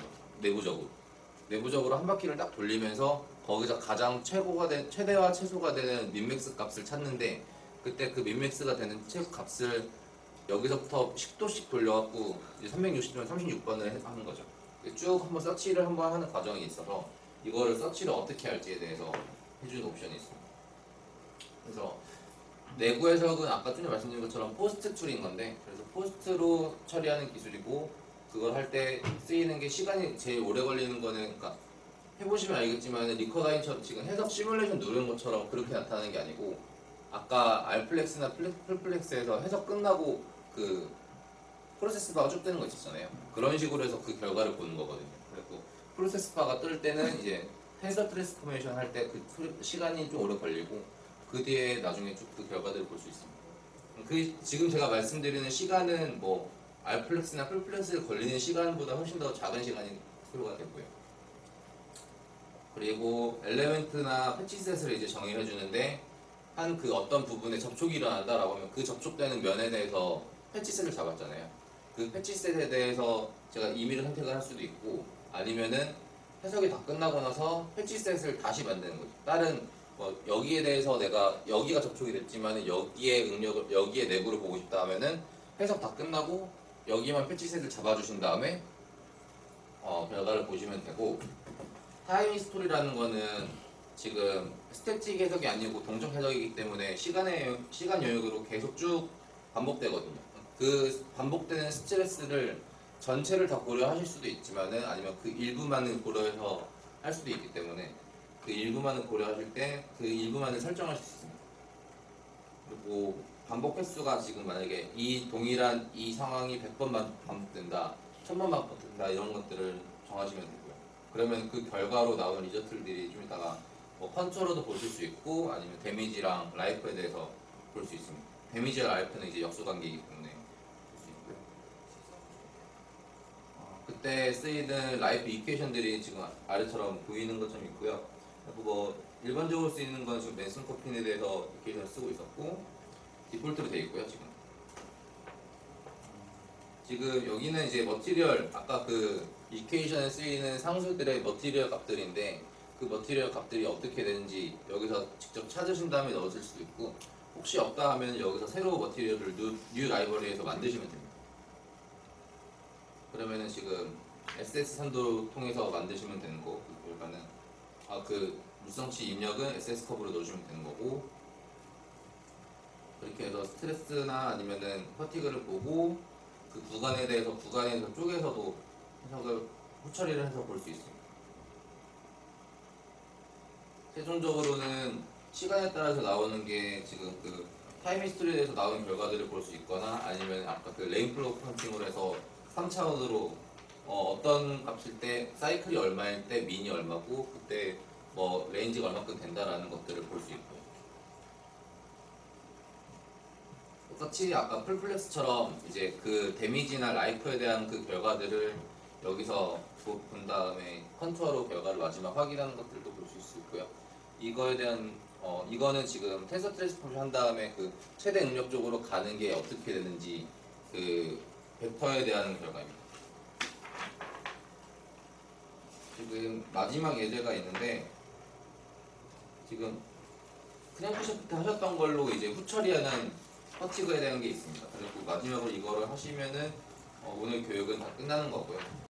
내부적으로 한 바퀴를 딱 돌리면서 거기서 가장 최대와 최소가 되는 민맥스 값을 찾는데 그때 그 민맥스가 되는 최소 값을 여기서부터 10도씩 돌려갖고 360번, 36번을 하는 거죠. 쭉 한번 서치를 한번 하는 과정이 있어서 이거를 서치를 어떻게 할지에 대해서 해주는 옵션이 있습니다. 그래서 내부 해석은 아까 전에 말씀드린 것처럼 포스트 툴인 건데 그래서 포스트로 처리하는 기술이고 그걸 할 때 쓰이는 게 시간이 제일 오래 걸리는 거는 그러니까 해보시면 알겠지만 리커다인처럼 지금 해석 시뮬레이션 누르는 것처럼 그렇게 나타나는 게 아니고 아까 알플렉스나 풀플렉스에서 해석 끝나고 그 프로세스 바가 쭉 뜨는 거 있었잖아요. 그런 식으로 해서 그 결과를 보는 거거든요. 그리고 프로세스 바가 뜰 때는 이제 텐서 트랜스포메이션 할 때 그 시간이 좀 오래 걸리고 그 뒤에 나중에 쭉 그 결과들을 볼 수 있습니다. 지금 제가 말씀드리는 시간은 뭐 알플렉스나 풀플렉스에 걸리는 시간보다 훨씬 더 작은 시간이 소요가 되고요. 그리고 엘레멘트나 패치셋을 이제 정의해 주는데 한 그 어떤 부분에 접촉이 일어난다라고 하면 그 접촉되는 면에 대해서 패치셋을 잡았잖아요. 그 패치셋에 대해서 제가 임의로 선택을 할 수도 있고 아니면은 해석이 다 끝나고 나서 패치셋을 다시 만드는 거죠. 다른 뭐 여기에 대해서 내가 여기가 접촉이 됐지만 여기에 내부를 보고 싶다 하면은 해석 다 끝나고 여기만 패치셋을 잡아주신 다음에 결과를 보시면 되고 타임 스토리라는 거는 지금 스태틱 해석이 아니고 동적 해석이기 때문에 시간 영역으로 계속 쭉 반복되거든요. 그 반복되는 스트레스를 전체를 다 고려하실 수도 있지만은 아니면 그 일부만을 고려해서 할 수도 있기 때문에 그 일부만을 고려하실 때 그 일부만을 설정하실 수 있습니다. 그리고 반복 횟수가 지금 만약에 이 동일한 이 상황이 100번만 반복된다, 1000번 반복된다 이런 것들을 정하시면 되고요. 그러면 그 결과로 나오는 리저트들이 좀 이따가 뭐 펀처로도 보실 수 있고 아니면 데미지랑 라이프에 대해서 볼 수 있습니다. 데미지와 라이프는 이제 역수관계이기 때문에 볼 수 있고요. 그때 쓰이는 라이프 이퀘이션들이 지금 아래처럼 보이는 것처럼 있고요. 그리고 뭐 일반적으로 쓰이는 건 지금 맨슨 커핀에 대해서 이케이션을 쓰고 있었고 디폴트로 되어 있고요. 지금 여기는 이제 머티리얼, 아까 그 이퀘이션에 쓰이는 상수들의 머티리얼 값들인데 그 머티리얼 값들이 어떻게 되는지 여기서 직접 찾으신 다음에 넣으실 수도 있고, 혹시 없다 하면 여기서 새로 머티리얼을 뉴 라이브러리에서 만드시면 됩니다. 그러면은 지금 SS 산도 통해서 만드시면 되는 거고, 그러니까는 그 물성치 입력은 SS 커브로 넣어주면 되는 거고, 그렇게 해서 스트레스나 아니면은 퍼티그를 보고 그 구간에서 쪼개서도 해석을 후처리를 해서 볼 수 있습니다. 최종적으로는 시간에 따라서 나오는 게 지금 그 타임 히스토리에 대해서 나오는 결과들을 볼 수 있거나, 아니면 아까 그 레인플로우 카운팅으로 해서 3차원으로 어떤 값일 때 사이클이 얼마일 때 민이 얼마고 그때 뭐 레인지가 얼마큼 된다라는 것들을 볼 수 있고요. 똑같이 아까 풀플렉스처럼 이제 그 데미지나 라이프에 대한 그 결과들을 여기서 본 다음에 컨투어로 결과를 마지막 확인하는 것들도 볼 수 있고요. 이거에 대한 이거는 지금 텐서 트랜스포메이션 한 다음에 그 최대 응력 쪽으로 가는 게 어떻게 되는지 그 벡터에 대한 결과입니다. 지금 마지막 예제가 있는데, 지금 크랭크샤프트 하셨던 걸로 이제 후처리하는 퍼티그에 대한 게 있습니다. 그리고 마지막으로 이거를 하시면은 오늘 교육은 다 끝나는 거고요.